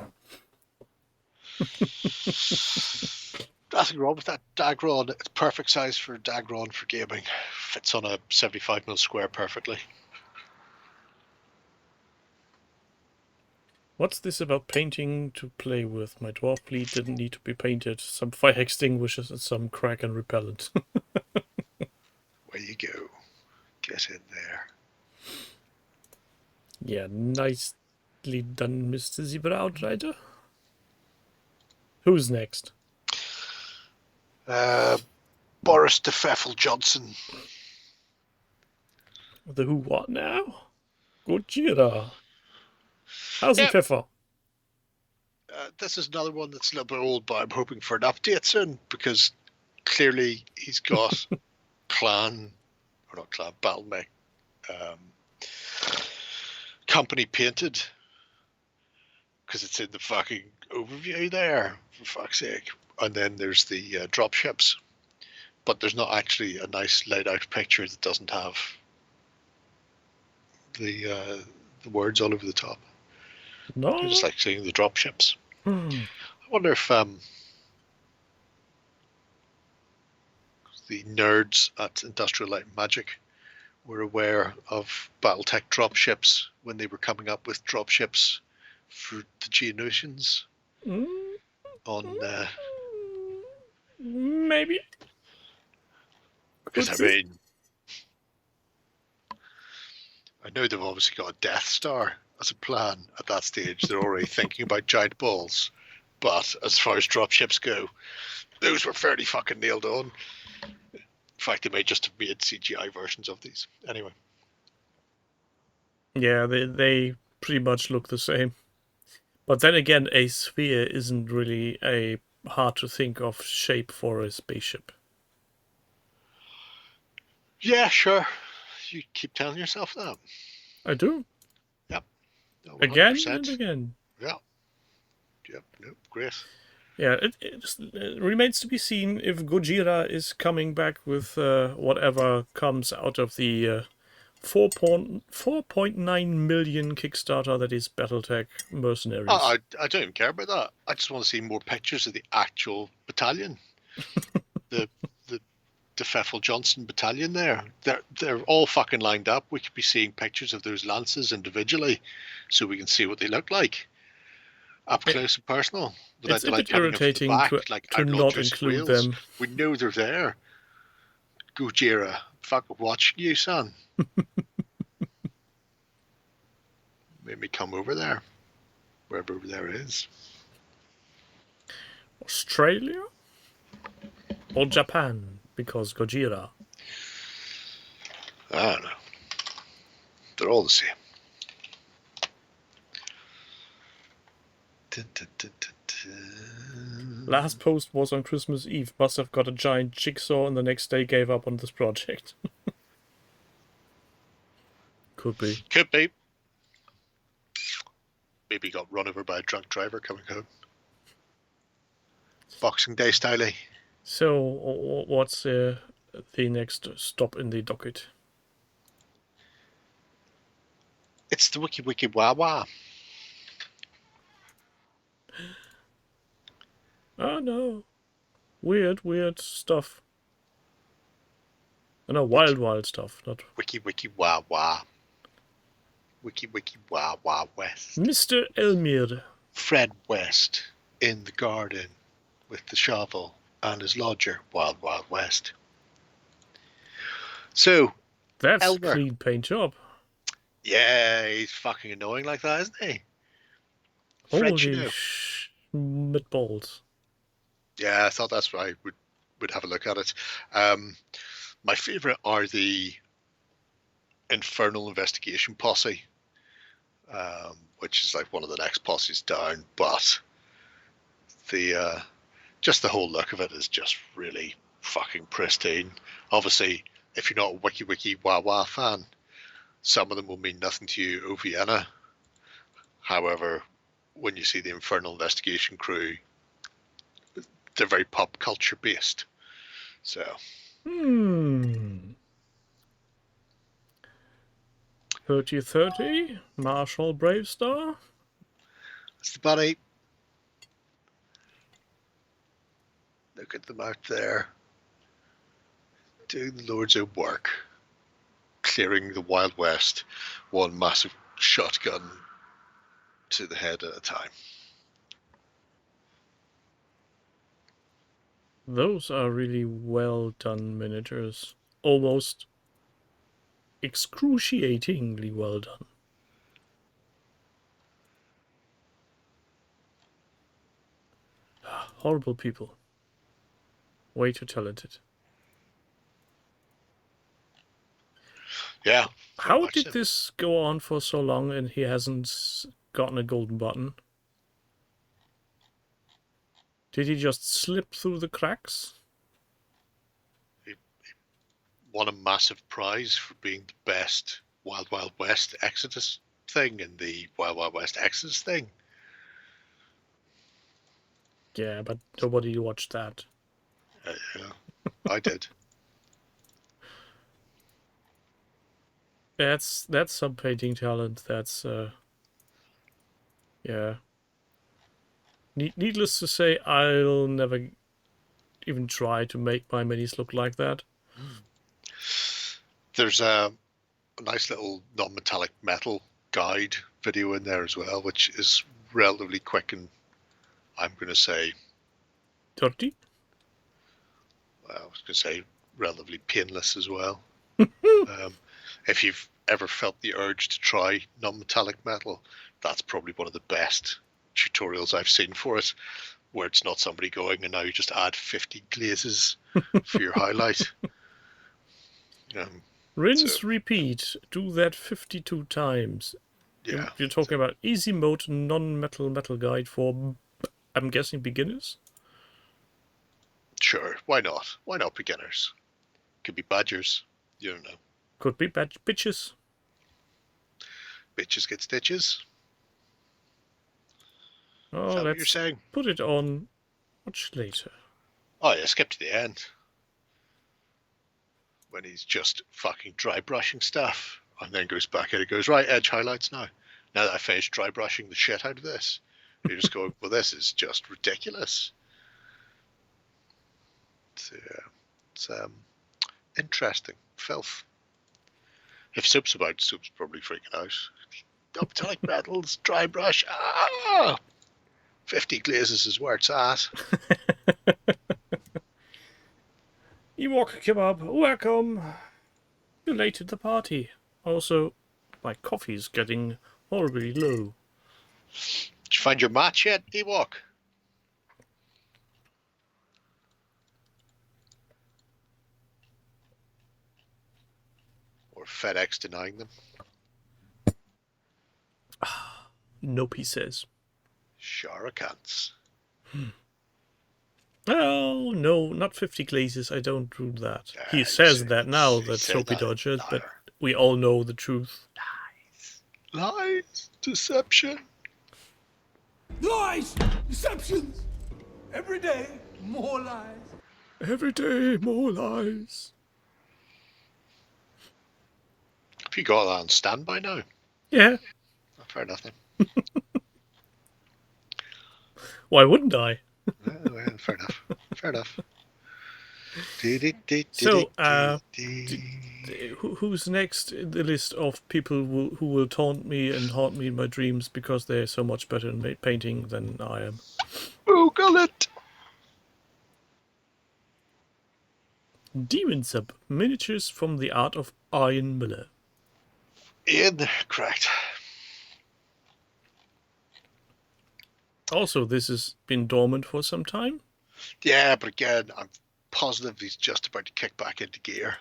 C: Nothing wrong with that Dagron. It's perfect size for Dagron for gaming. Fits on a 75mm square perfectly.
B: What's this about painting to play with? My dwarf fleet didn't need to be painted. Some fire extinguishers and some kraken repellent.
C: Where you go. Get in there.
B: Yeah, nicely done, Mr. Zebra Outrider. Who's next?
C: Boris de Pfeffel Johnson.
B: The who what now? Gojira. How's it,
C: Yeah,
B: Pfeffer?
C: this is another one that's a little bit old, but I'm hoping for an update soon because clearly he's got Battle.mech company painted because it's in the fucking overview there, for fuck's sake. And then there's the dropships, but there's not actually a nice laid out picture that doesn't have the words all over the top.
B: No.
C: I just like seeing the dropships.
B: Hmm.
C: I wonder if the nerds at Industrial Light and Magic were aware of Battletech dropships when they were coming up with dropships for the Geonosians on.
B: Maybe.
C: Because I mean, I know they've obviously got a Death Star as a plan at that stage. They're already thinking about giant balls, but as far as dropships go, those were fairly fucking nailed on. In fact, they may just have made CGI versions of these. Anyway.
B: Yeah, they pretty much look the same. But then again, a sphere isn't really a hard to think of shape for a spaceship.
C: Yeah, sure. You keep telling yourself that.
B: I do.
C: Yep. No,
B: Again
C: 100%.
B: and again.
C: Yeah. Yep. No, great.
B: Yeah, it remains to be seen if Gojira is coming back with whatever comes out of the 4.9 million Kickstarter that is Battletech Mercenaries.
C: I don't even care about that. I just want to see more pictures of the actual battalion. the Pfeffel Johnson battalion there. They're all fucking lined up. We could be seeing pictures of those lances individually so we can see what they look like. Up close and personal.
B: It's a bit irritating to not include them.
C: We know they're there. Gojira, fuck watching you, son. Made me come over there. Wherever over there is.
B: Australia? Or Japan, because Gojira.
C: I don't know. They're all the same.
B: Last post was on Christmas Eve. Must have got a giant jigsaw and the next day gave up on this project. Could be.
C: Could be. Maybe got run over by a drunk driver coming home. Boxing Day style.
B: So, what's the next stop in the docket?
C: It's the Wiki Wiki Wah Wah.
B: Oh no. Weird stuff. No, wild stuff, not...
C: Wiki Wiki Wah Wah. Wiki Wiki Wah Wah West.
B: Mr. Elmir.
C: Fred West in the garden with the shovel and his lodger. Wild Wild West. So,
B: that's
C: Elmer.
B: A clean paint job.
C: Yeah, he's fucking annoying like that, isn't he?
B: Holy
C: Fred, you know.
B: meatballs.
C: Yeah, I thought that's why I would have a look at it. My favourite are the Infernal Investigation Posse, which is like one of the next posses down, but the just the whole look of it is just really fucking pristine. Obviously, if you're not a Wiki Wiki Wah Wah fan, some of them will mean nothing to you, O Vienna. However, when you see the Infernal Investigation crew, they're very pop culture based. So.
B: 30-30, Marshall Bravestar.
C: That's the bunny. Look at them out there. Doing the Lord's own work. Clearing the Wild West. One massive shotgun to the head at a time.
B: Those are really well done miniatures. Almost excruciatingly well done. Horrible people. Way too talented.
C: Yeah.
B: How did this go on for so long and he hasn't gotten a golden button. Did he just slip through the cracks?
C: He won a massive prize for being the best Wild Wild West Exodus thing and the Wild Wild West Exodus thing.
B: Yeah, but nobody watched that.
C: Yeah, I did.
B: That's some painting talent. That's yeah. Needless to say, I'll never even try to make my minis look like that.
C: There's a nice little non-metallic metal guide video in there as well, which is relatively quick and I'm going to say,
B: Dirty?
C: well, I was going to say relatively painless as well. If you've ever felt the urge to try non-metallic metal, that's probably one of the best tutorials I've seen for it, where it's not somebody going and now you just add 50 glazes for your highlight.
B: Rinse, repeat. Do that 52 times.
C: Yeah.
B: You're talking about easy mode non-metal metal guide for, I'm guessing, beginners?
C: Sure, why not? Why not beginners? Could be badgers. You don't know.
B: Could be bitches.
C: Bitches get stitches.
B: Oh,
C: Is that what
B: let's
C: you're saying?
B: put it on much later.
C: Oh yeah, skip to the end. When he's just fucking dry brushing stuff. And then goes back in and goes, right, edge highlights now. Now that I finished dry brushing the shit out of this. You just go, well, this is just ridiculous. It's interesting. Filth. If Soup's about, Soup's probably freaking out. Metallic metals, dry brush. 50 glazes is where it's at.
B: Ewok Kebab, welcome. You're late to the party. Also, my coffee's getting horribly low.
C: Did you find your match yet, Ewok? Or FedEx denying them?
B: Nope, he says.
C: Sure I can't.
B: Oh, no, not 50 glazes. I don't do that.
C: Yeah,
B: He
C: you
B: says
C: say-
B: that now,
C: you
B: that
C: say
B: Soapy
C: that.
B: Dodger, but
C: Liar.
B: we all know the truth.
C: Lies, deception.
D: Lies! Deceptions! Every day, more lies.
B: Every day, more lies.
C: Have you got that on standby now?
B: Yeah,
C: Oh, fair enough then.
B: why wouldn't I?
C: Well, fair enough. Fair enough.
B: So, who's next in the list of people who will taunt me and haunt me in my dreams because they're so much better in painting than I am?
C: Google it.
B: Demon Sub, miniatures from the art of Ian Miller.
C: Ian, correct.
B: Also, this has been dormant for some time.
C: Yeah, but again, I'm positive he's just about to kick back into gear.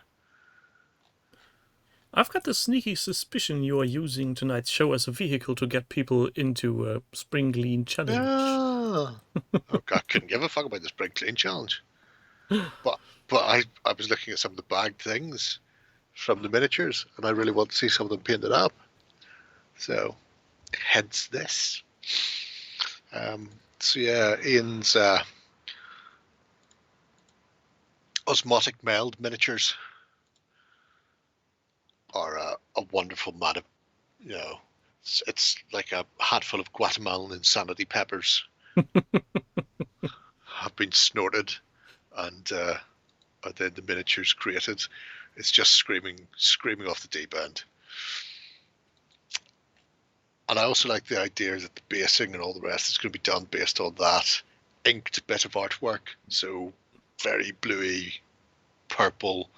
B: I've got the sneaky suspicion you are using tonight's show as a vehicle to get people into a Spring Clean challenge.
C: Oh, I couldn't give a fuck about the Spring Clean challenge. But I was looking at some of the bagged things from the miniatures, and I really want to see some of them painted up. So, hence this. So yeah, Ian's osmotic meld miniatures are a wonderful mat of, it's like a hatful of Guatemalan insanity peppers have been snorted and then the miniatures created. It's just screaming off the deep end. And I also like the idea that the basing and all the rest is going to be done based on that inked bit of artwork. So very bluey, purple.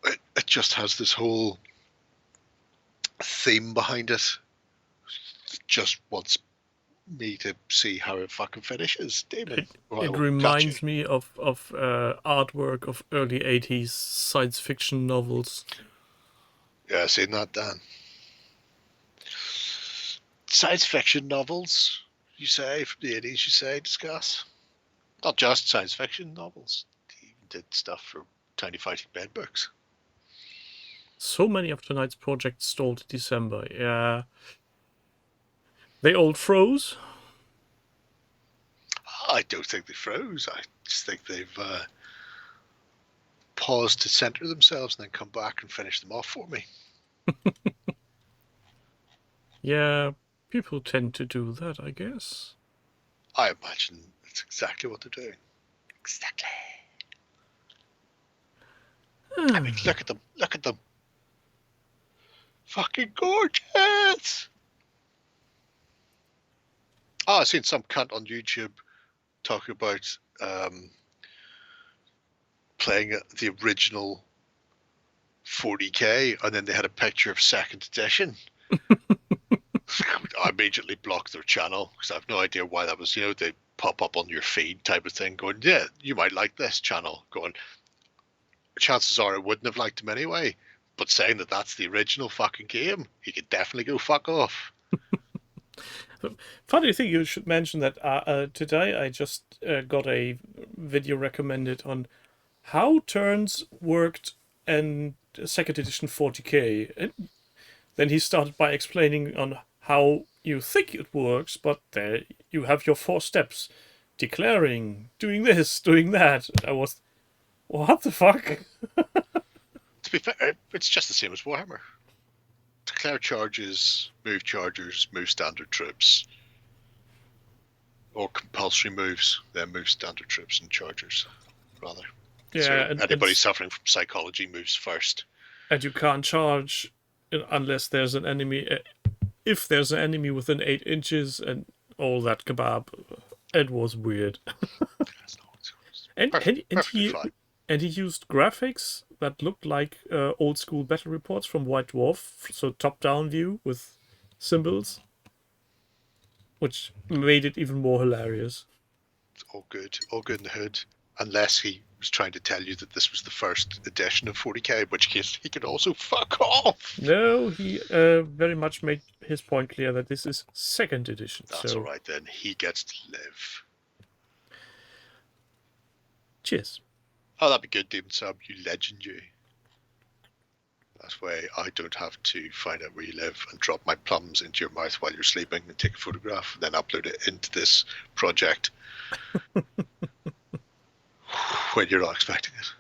C: It just has this whole theme behind it. It just wants me to see how it fucking finishes. Damon.
B: It reminds me of artwork of early 80s science fiction novels.
C: Yeah, seen that, Dan. Science fiction novels, you say, from the 80s, you say, discuss. Not just science fiction novels. He even did stuff for Tiny Fighting Men books.
B: So many of tonight's projects stalled in December. Yeah. They all froze.
C: I don't think they froze. I just think they've paused to center themselves and then come back and finish them off for me.
B: Yeah, people tend to do that, I guess.
C: I imagine that's exactly what they're doing. Exactly. I mean, look at them. Look at them. Fucking gorgeous. Oh, I've seen some cunt on YouTube talking about playing the original 40k, and then they had a picture of second edition. I immediately blocked their channel because I have no idea why that was. You know, they pop up on your feed type of thing, going, "Yeah, you might like this channel." Going, chances are I wouldn't have liked him anyway. But saying that that's the original fucking game, he could definitely go fuck off.
B: Funny thing, you should mention that today I just got a video recommended on how turns worked in second edition 40k. And then he started by explaining on how you think it works, but there you have your 4 steps. Declaring, doing this, doing that. I was, what the fuck?
C: To be fair, it's just the same as Warhammer. Declare charges, move chargers, move standard troops. Or compulsory moves, then move standard troops and chargers, rather.
B: Yeah,
C: So
B: and
C: anybody suffering from psychology moves first.
B: And you can't charge unless there's an enemy. If there's an enemy within 8 inches and all that kebab, it was weird. and he used graphics that looked like old school battle reports from White Dwarf, so top down view with symbols, which made it even more hilarious.
C: It's all good in the hood, unless he was trying to tell you that this was the first edition of 40k, in which case he could also fuck off.
B: No, he very much made his point clear that this is second edition.
C: That's all right then. He gets to live.
B: Cheers.
C: Oh, that'd be good, Demon Sub. You legend, you. That's why I don't have to find out where you live and drop my plums into your mouth while you're sleeping and take a photograph and then upload it into this project when you're not expecting it.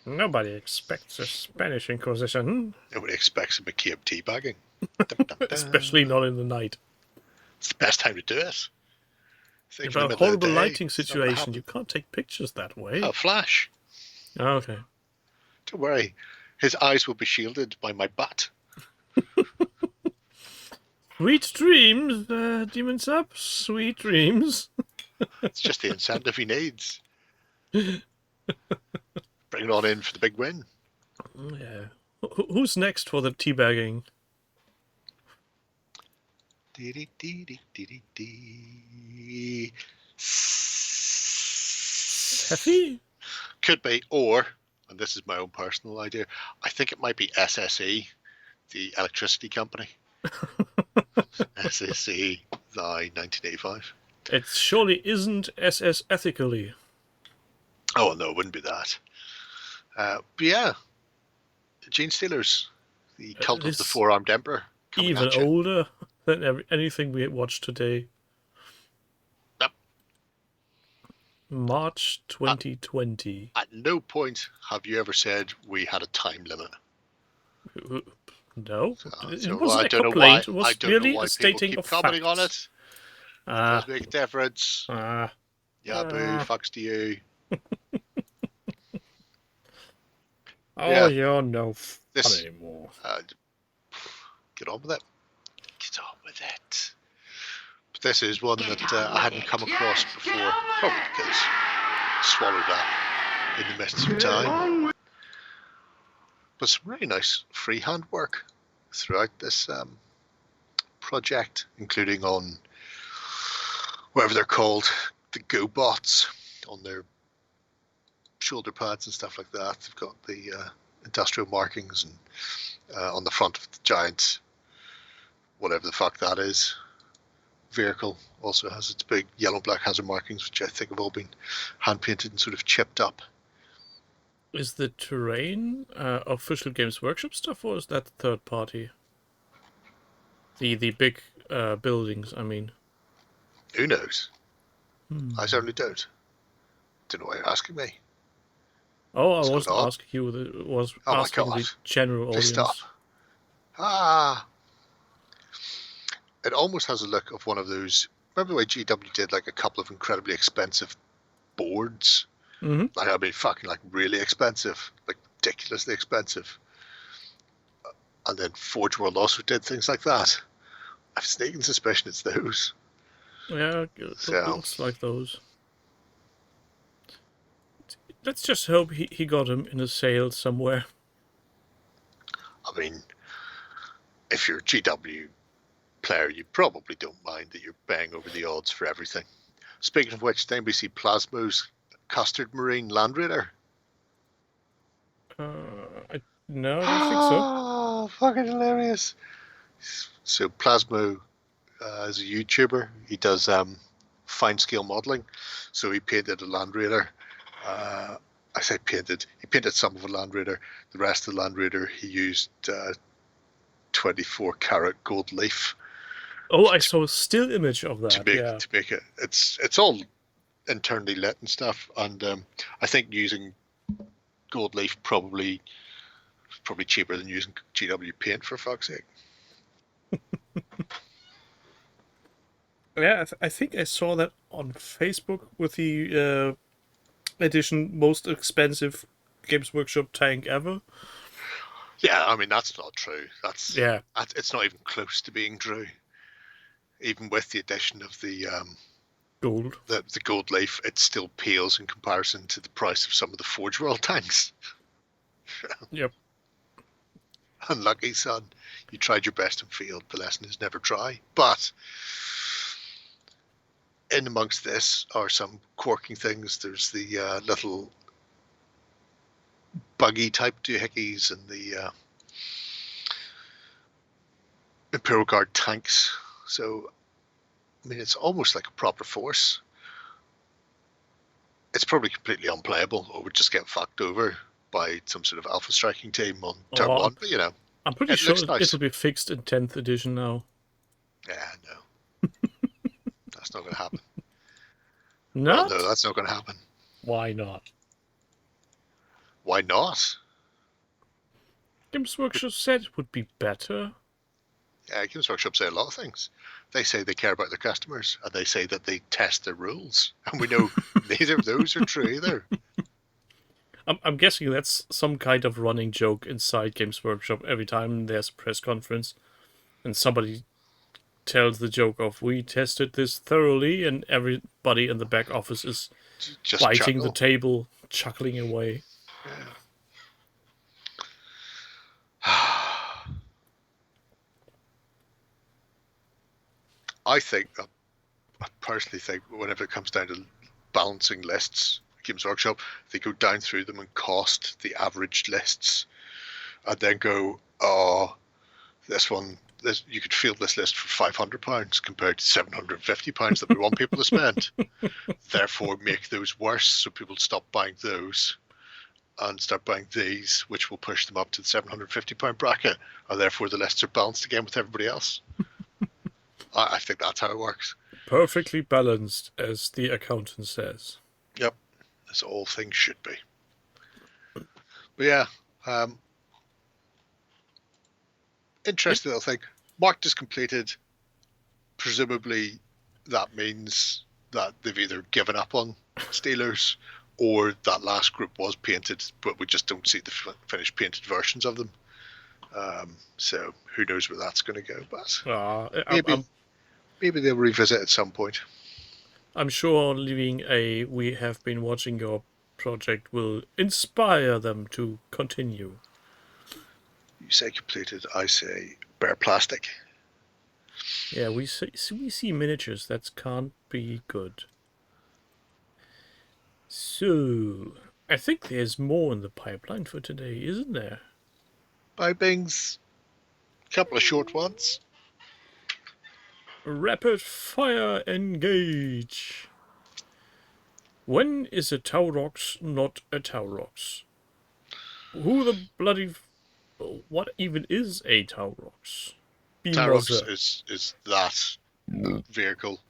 B: Nobody expects a Spanish Inquisition.
C: Nobody expects a McCabe teabagging.
B: Especially not in the night.
C: It's the best time to do it.
B: It's a horrible lighting situation. You can't take pictures that way.
C: Oh, flash.
B: Oh, okay.
C: Don't worry. His eyes will be shielded by my butt.
B: Sweet dreams, Demon Sub. Sweet dreams.
C: It's just the incentive he needs. Bring it on in for the big win.
B: Yeah. Who's next for the teabagging? Seffy?
C: Could be, or, and this is my own personal idea, I think it might be SSE, the electricity company. SSE, the 1985.
B: It surely isn't SS Ethically.
C: Oh, no, it wouldn't be that. But yeah, Gene Stealers, the Cult of the Four-Armed Emperor.
B: Even older than anything we watched today.
C: Yep.
B: March 2020.
C: At no point have you ever said we had a time limit.
B: No,
C: So
B: it wasn't a complaint. It was merely a stating
C: keep
B: of
C: commenting
B: facts.
C: on it. Does make a difference. Yeah, boo, fucks to you.
B: Oh, you're no fun anymore.
C: Get on with it. Get on with it. But this is one that I hadn't come across before. Probably because I swallowed that in the midst of time. But some really nice freehand work throughout this project, including on whatever they're called, the GoBots on their shoulder pads and stuff like that. They've got the industrial markings and on the front of the giant whatever the fuck that is, vehicle also has its big yellow and black hazard markings, which I think have all been hand painted and sort of chipped up.
B: Is the terrain official Games Workshop stuff, or is that third party? The big buildings, I mean.
C: Who knows? I certainly don't. Don't know why you're asking me.
B: Oh, I
C: What's
B: wasn't
C: going on?
B: asking you. I was
C: Oh my
B: asking
C: God.
B: the general
C: Please
B: audience.
C: stop. Ah. It almost has a look of one of those. Remember the way GW did like a couple of incredibly expensive boards?
B: Mm-hmm.
C: Like, I mean, fucking like really expensive, like ridiculously expensive. And then Forge World also did things like that. I have a sneaking suspicion it's those.
B: Yeah, it
C: So.
B: looks like those. Let's just hope he got him in a sale somewhere.
C: I mean, if you're a GW player, you probably don't mind that you're paying over the odds for everything. Speaking of which, did anybody see Plasmo's Custard Marine Land Raider?
B: No, I don't think so.
C: Oh, fucking hilarious. So Plasmo is a YouTuber. He does fine scale modeling. So he painted a Land Raider. I say painted. He painted some of a Land Raider. The rest of the Land Raider he used 24 karat gold leaf.
B: Oh, I saw a still image of that.
C: To make it. It's all internally lit and stuff. And I think using gold leaf probably cheaper than using GW paint, for fuck's sake.
B: Yeah, I think I saw that on Facebook with the edition most expensive Games Workshop tank ever.
C: Yeah, I mean that's not true.
B: Yeah.
C: It's not even close to being true. Even with the addition of the
B: Gold.
C: The gold leaf, it still pales in comparison to the price of some of the Forge World tanks.
B: Yep.
C: Unlucky, son. You tried your best in field. The lesson is never try. But in amongst this are some quirking things. There's the little buggy type doohickeys and the Imperial Guard tanks. So, I mean, it's almost like a proper force. It's probably completely unplayable or would just get fucked over by some sort of alpha striking team on turn one. But, you know,
B: I'm pretty
C: it
B: sure
C: looks nice.
B: it'll be fixed in 10th edition now.
C: Yeah, no. That's not going to happen.
B: Not?
C: Well, no, that's not going to happen.
B: Why not?
C: Why not?
B: Games Workshop said it would be better.
C: Yeah, Games Workshop say a lot of things. They say they care about their customers, and they say that they test their rules. And we know neither of those are true either.
B: I'm guessing that's some kind of running joke inside Games Workshop every time there's a press conference and somebody tells the joke of, we tested this thoroughly, and everybody in the back office is
C: Just
B: biting
C: chuckle.
B: the table, chuckling away.
C: I personally think whenever it comes down to balancing lists, Games Workshop, they go down through them and cost the averaged lists and then go, oh, you could field this list for £500 compared to £750 that we want people to spend. Therefore, make those worse so people stop buying those and start buying these, which will push them up to the £750 bracket, and therefore the lists are balanced again with everybody else. I think that's how it works.
B: Perfectly balanced, as the accountant says.
C: Yep, as all things should be. But yeah, interesting little thing. Marked as completed. Presumably, that means that they've either given up on Steelers or that last group was painted, but we just don't see the finished painted versions of them. So who knows where that's going to go? But maybe they'll revisit at some point.
B: I'm sure leaving a "we have been watching your project" will inspire them to continue.
C: You say completed, I say bare plastic.
B: Yeah, we see miniatures. That can't be good. So, I think there's more in the pipeline for today, isn't there?
C: By Bings, a couple of short ones.
B: Rapid fire engage. When is a Taurox not a Taurox? Who the bloody... What even is a Taurox?
C: Tyrox
B: Mozza.
C: is that vehicle,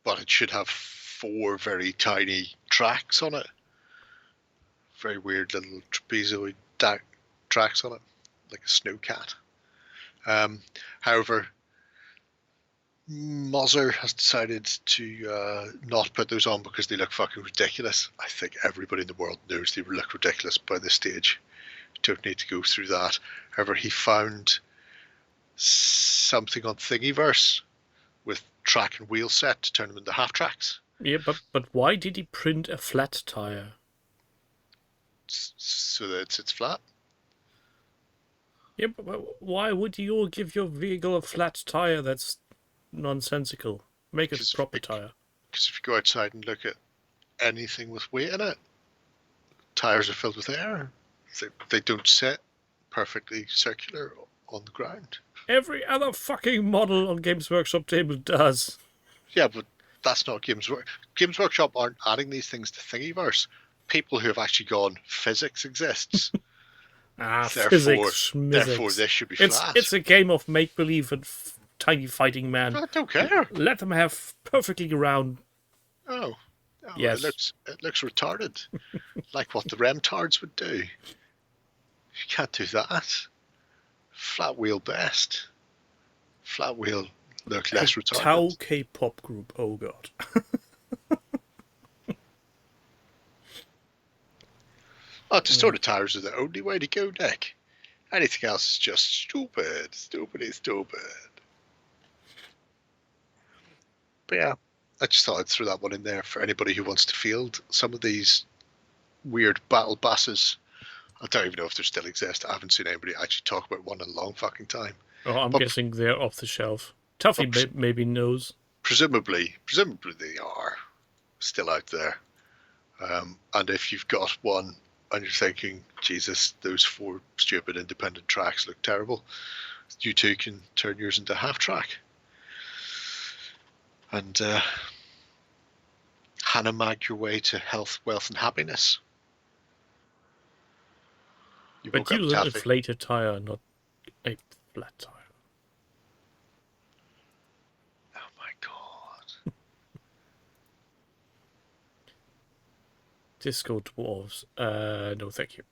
C: but it should have 4 very tiny tracks on it. Very weird little trapezoid tracks on it, like a snowcat. However, Mozza has decided to not put those on because they look fucking ridiculous. I think everybody in the world knows they look ridiculous by this stage. Don't need to go through that. However, he found something on Thingiverse with track and wheel set to turn them into half tracks.
B: Yeah, but why did he print a flat tire?
C: So that it sits flat.
B: Yeah, but why would you give your vehicle a flat tire? That's nonsensical. Make it a proper tire.
C: Because if you go outside and look at anything with weight in it, tires are filled with air. They don't sit perfectly circular on the ground.
B: Every other fucking model on Games Workshop table does.
C: Yeah, but that's not Games Workshop. Games Workshop aren't adding these things to Thingiverse. People who have actually gone, physics exists.
B: Physics.
C: Therefore, this should be flat.
B: It's a game of make-believe and tiny fighting man.
C: I don't care.
B: Let them have perfectly round...
C: Oh.
B: Yes.
C: It looks retarded. Like what the Remtards would do. You can't do that. Flat wheel best. Flat wheel look less retarded.
B: Tau K-pop group, oh god.
C: Oh, to store the tires is the only way to go, Nick. Anything else is just stupid. Stupid. But yeah, I just thought I'd throw that one in there for anybody who wants to field some of these weird battle buses. I don't even know if they still exist. I haven't seen anybody actually talk about one in a long fucking time.
B: Oh, I'm guessing they're off the shelf. Tuffy maybe knows.
C: Presumably they are still out there. And if you've got one and you're thinking, Jesus, those 4 stupid independent tracks look terrible, you too can turn yours into half track. And Hanamag your way to health, wealth, and happiness.
B: But use an inflated tire, not a flat tire.
C: Oh my god.
B: Disco dwarves. No, thank you.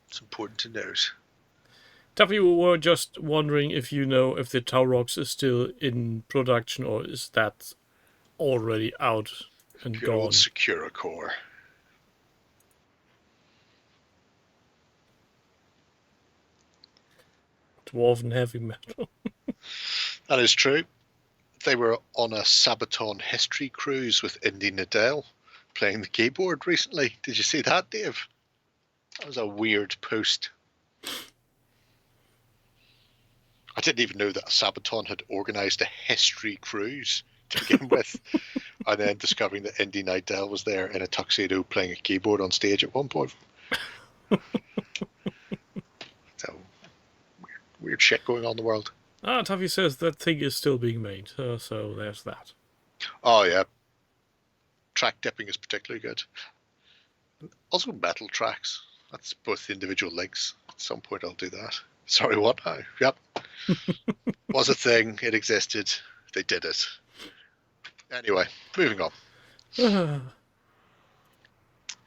C: It's important to note.
B: Tuffy, we were just wondering if you know if the Taurox is still in production or is that already out and
C: Good
B: gone?
C: old Securacore.
B: Dwarven heavy metal.
C: That is true. They were on a Sabaton history cruise with Indy Nadell playing the keyboard recently. Did you see that, Dave? That was a weird post. I didn't even know that Sabaton had organised a history cruise to begin with. And then discovering that Indy Nadell was there in a tuxedo playing a keyboard on stage at one point. So, weird shit going on in the world.
B: Tuffy says that thing is still being made, so there's that.
C: Oh, yeah. Track dipping is particularly good. Also, metal tracks. That's both the individual links. At some point, I'll do that. Sorry, what now? Yep. Was a thing. It existed. They did it. Anyway, moving on.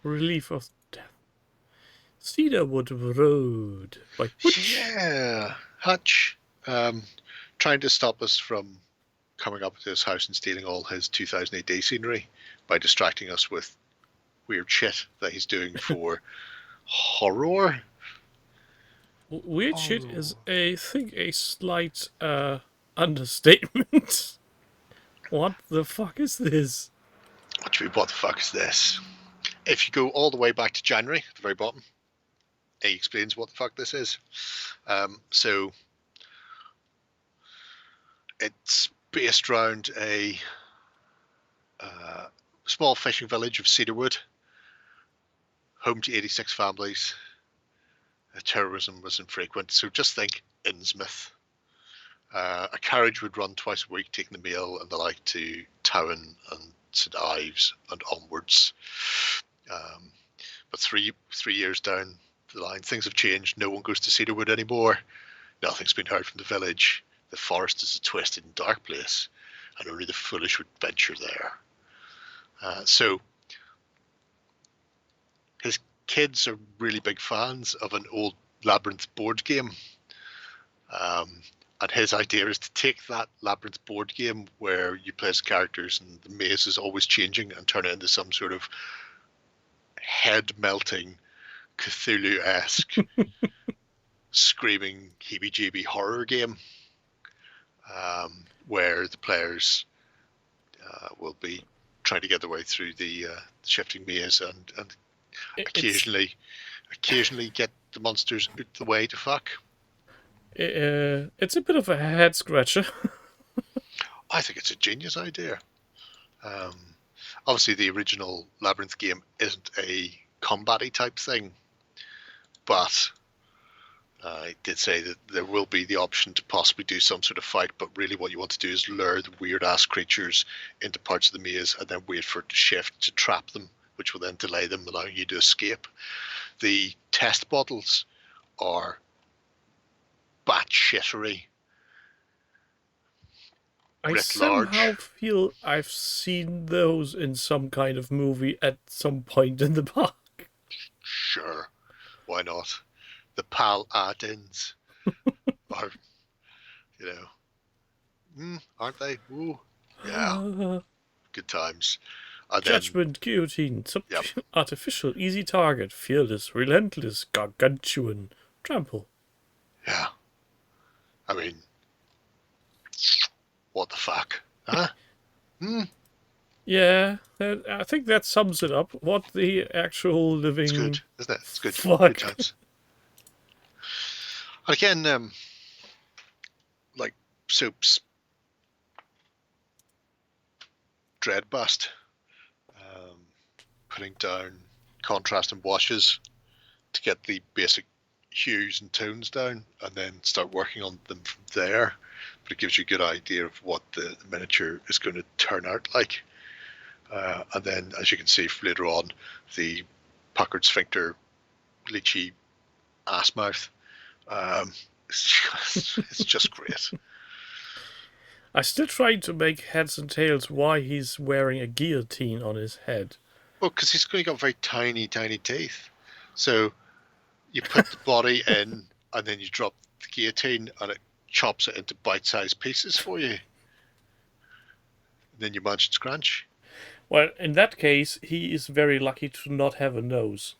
B: Relief of Death. Cedarwood Road by Hutch.
C: Yeah. Hutch. Trying to stop us from coming up to his house and stealing all his 2000 AD scenery by distracting us with weird shit that he's doing for horror.
B: Weird shit is, I think, a slight understatement. What the fuck is this?
C: What the fuck is this? If you go all the way back to January, at the very bottom, he explains what the fuck this is. So it's based around a small fishing village of Cedarwood, home to 86 families. Terrorism was infrequent, so just think Innsmouth. A carriage would run twice a week, taking the mail and the like to Town and St Ives and onwards. But three years down the line, things have changed. No one goes to Cedarwood anymore. Nothing's been heard from the village. The forest is a twisted and dark place, and only the foolish would venture there. So his kids are really big fans of an old Labyrinth board game. And his idea is to take that Labyrinth board game where you play as characters and the maze is always changing and turn it into some sort of head-melting, Cthulhu-esque, screaming heebie-jeebie horror game where the players will be trying to get their way through the shifting maze and occasionally get the monsters out the way to fuck.
B: It's a bit of a head scratcher.
C: I think it's a genius idea. Obviously, the original Labyrinth game isn't a combat-y type thing, but I did say that there will be the option to possibly do some sort of fight, but really what you want to do is lure the weird-ass creatures into parts of the maze and then wait for it to shift to trap them, which will then delay them, allowing you to escape. The test bottles are batshittery.
B: I
C: Writ
B: somehow
C: large.
B: feel I've seen those in some kind of movie at some point in the park.
C: Sure, why not? The PAL add-ins are, aren't they? Ooh, yeah, good times. And then,
B: Judgment, guillotine,
C: Yep.
B: artificial, easy target, fearless, relentless, gargantuan, trample.
C: yeah, I mean, what the fuck, huh?
B: Yeah, I think that sums it up. What the actual living...
C: It's good, isn't it? It's good.
B: Fuck.
C: Good times. And again, like Soap's Dreadbust, putting down contrast and washes to get the basic hues and tones down and then start working on them from there. But it gives you a good idea of what the miniature is going to turn out like. And then, as you can see later on, the puckered sphincter, leechy ass mouth. It's just great.
B: I still trying to make heads and tails why he's wearing a guillotine on his head.
C: Well, because he's only got very tiny, tiny teeth. So you put the body in and then you drop the guillotine and it chops it into bite-sized pieces for you. And then you munch and scrunch.
B: Well, in that case, he is very lucky to not have a nose.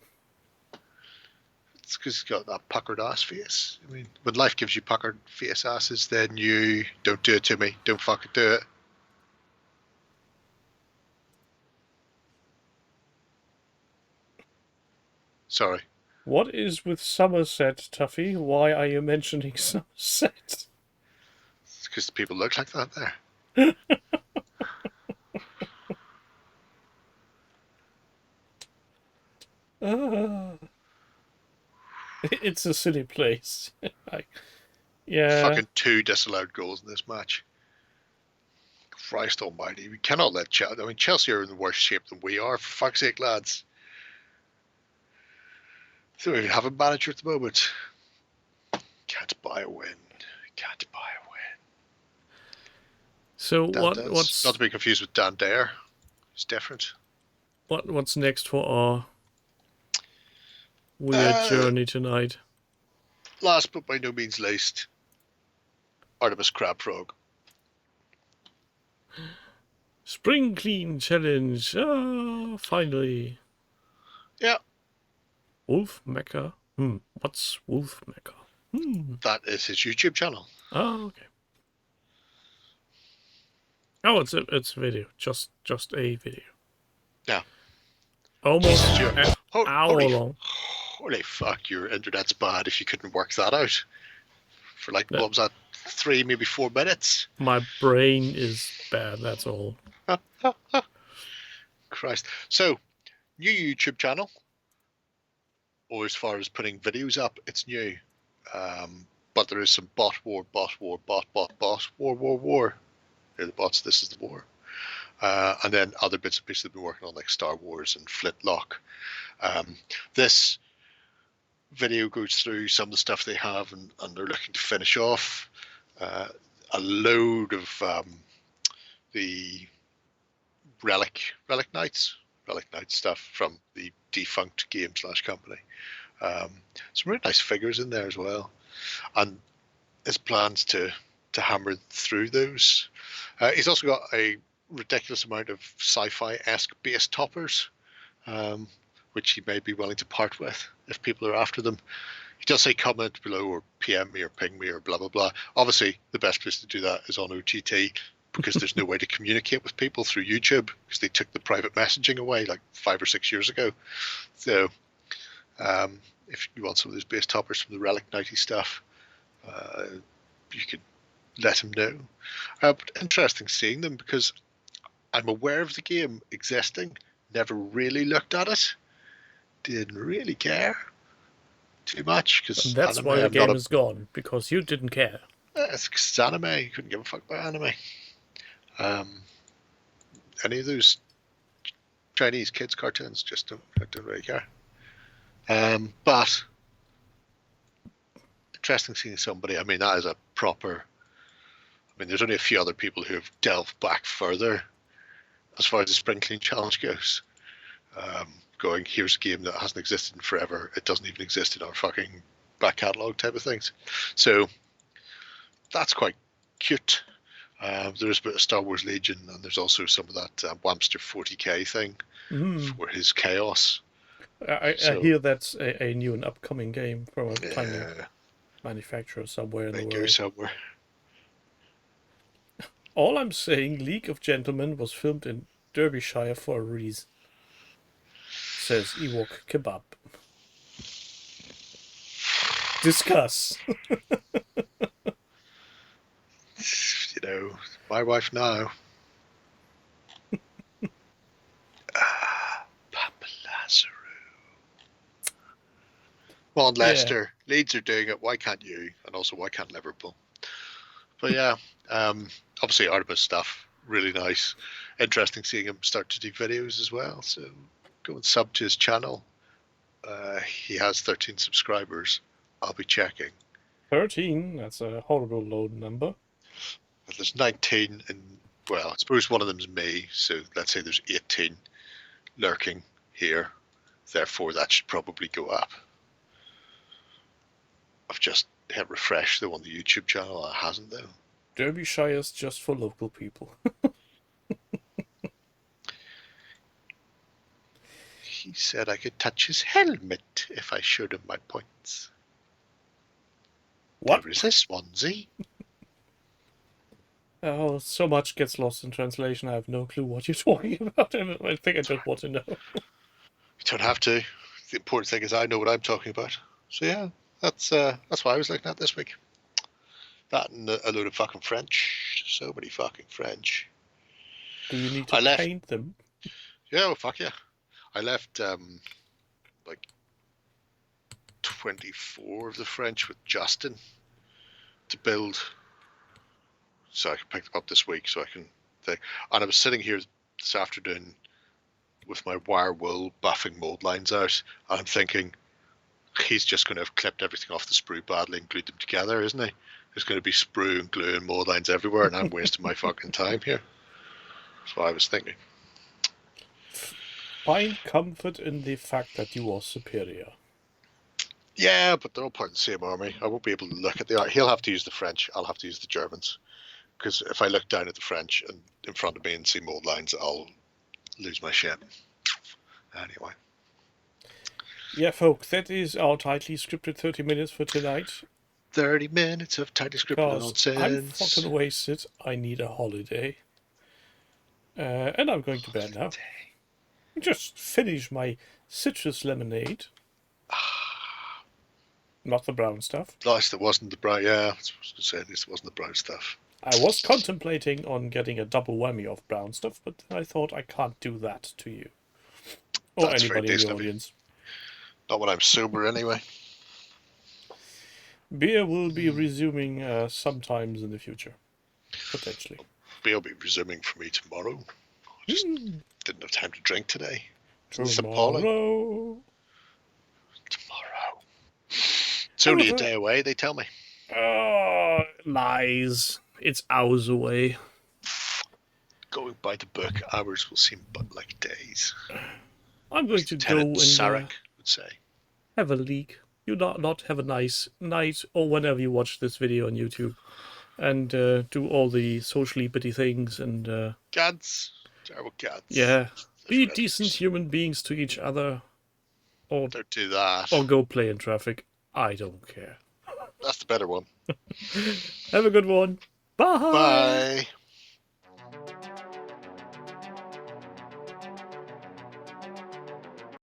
C: It's because he's got that puckered ass face. I mean, when life gives you puckered face asses, then you don't do it to me. Don't fucking do it. Sorry.
B: What is with Somerset, Tuffy? Why are you mentioning Somerset?
C: It's because people look like that there.
B: It's a silly place. Yeah.
C: Fucking 2 disallowed goals in this match. Christ almighty. We cannot let Chelsea... I mean, Chelsea are in the worse shape than we are, for fuck's sake, lads. They don't even have a manager at the moment. Can't buy a win. Can't buy a win.
B: So
C: Dan
B: what's
C: not to be confused with Dan Dare. It's different.
B: what's next for our weird journey tonight?
C: Last but by no means least, Artemis Crab Frog.
B: Spring clean challenge. Ah, finally.
C: Yeah,
B: Wolf Mecha. What's Wolf Mecha?
C: that is his YouTube channel.
B: Oh, okay. Oh, it's a video. Just a video.
C: Yeah.
B: Almost
C: Jesus,
B: an hour
C: holy,
B: long.
C: holy fuck, your internet's bad if you couldn't work that out. For like, what was that, 3, maybe 4 minutes?
B: My brain is bad, that's all.
C: Christ. So, new YouTube channel. Or as far as putting videos up, it's new. but there is some bot war, war. They're the bots, this is the war. And then other bits and pieces they've been working on, like Star Wars and Flintlock. This video goes through some of the stuff they have, and they're looking to finish off a load of the Relic Knights stuff from the defunct game / company. Some really nice figures in there as well, and his plans to hammer through those. He's also got a ridiculous amount of sci-fi-esque base toppers, which he may be willing to part with if people are after them. He does say comment below or PM me or ping me or blah, blah, blah. Obviously, the best place to do that is on OTT, because there's no way to communicate with people through YouTube, because they took the private messaging away like 5 or 6 years ago. So if you want some of those base toppers from the Relic Knighty stuff, you could let him know. But interesting seeing them, because I'm aware of the game existing, never really looked at it, didn't really care too much, because
B: that's why the game is gone, because you didn't care.
C: It's anime. You couldn't give a fuck about anime. Any of those Chinese kids cartoons, just don't really care. But interesting seeing somebody. I mean, that is a proper. I mean, there's only a few other people who have delved back further as far as the Spring Clean Challenge goes. Going, here's a game that hasn't existed in forever. It doesn't even exist in our fucking back catalogue type of things. So that's quite cute. There's a bit of Star Wars Legion, and there's also some of that Whamster 40k thing for his Chaos.
B: I hear that's a new and upcoming game from a tiny manufacturer somewhere in the world.
C: Somewhere.
B: All I'm saying, League of Gentlemen was filmed in Derbyshire for a reason, says Ewok Kebab. Discuss.
C: You know, my wife now. Papa Lazarus. Come on, Leicester. Yeah. Leeds are doing it. Why can't you? And also, why can't Liverpool? But yeah, obviously Artemis stuff, really nice. Interesting seeing him start to do videos as well. So go and sub to his channel. He has 13 subscribers. I'll be checking.
B: 13? That's a horrible low number.
C: But there's 19, and well, I suppose one of them's me. So let's say there's 18 lurking here. Therefore, that should probably go up. I've just hit refresh though on the YouTube channel. It hasn't though.
B: Derbyshire's just for local people.
C: He said I could touch his helmet if I showed him my points.
B: What?
C: There is a Swansea.
B: Oh, so much gets lost in translation. I have no clue what you're talking about. I think I just want to know.
C: You don't have to. The important thing is I know what I'm talking about. So yeah, that's what I was looking at this week. That and a load of fucking French. So many fucking French.
B: Do you need to paint them?
C: Yeah, well, fuck yeah. I left like 24 of the French with Justin to build, so I can pick them up this week. So I can think. And I was sitting here this afternoon with my wire wool buffing mold lines out, and I'm thinking he's just going to have clipped everything off the sprue badly and glued them together, isn't he? There's going to be sprue and glue and mold lines everywhere, and I'm wasting my fucking time here. That's what I was thinking.
B: Find comfort in the fact that you are superior.
C: Yeah, but they're all part of the same army. I won't be able to look at the art. He'll have to use the French. I'll have to use the Germans. Because if I look down at the French and in front of me and see mold lines, I'll lose my shit. Anyway.
B: Yeah, folks, that is our tightly scripted 30 minutes for tonight.
C: 30 minutes of tightly scripted nonsense.
B: I'm fucking wasted. I need a holiday. And I'm going to bed now. Just finish my citrus lemonade. Not the brown stuff.
C: At least it wasn't the brown. Yeah, I was going to say at least it wasn't the brown stuff.
B: I was contemplating on getting a double whammy of brown stuff, but I thought I can't do that to you. Or
C: That's
B: anybody in the audience.
C: Not when I'm sober, anyway.
B: Beer will be resuming sometimes in the future, potentially.
C: Beer will be resuming for me tomorrow. Just didn't have time to drink today. It's appalling.
B: Tomorrow.
C: It's only a day away, they tell me.
B: Oh, lies. It's hours away.
C: Going by the book, hours will seem but like days.
B: I'm going to go
C: Lieutenant
B: and
C: Sarek would say.
B: have a leak. You not have a nice night, or whenever you watch this video on YouTube, and do all the socially bitty things, and
C: Gads. Terrible gads.
B: yeah, be
C: Different
B: decent
C: editors.
B: human beings to each other, or
C: Don't do that.
B: go play in traffic. I don't care.
C: That's the better one.
B: Have a good one. Bye.
C: Bye.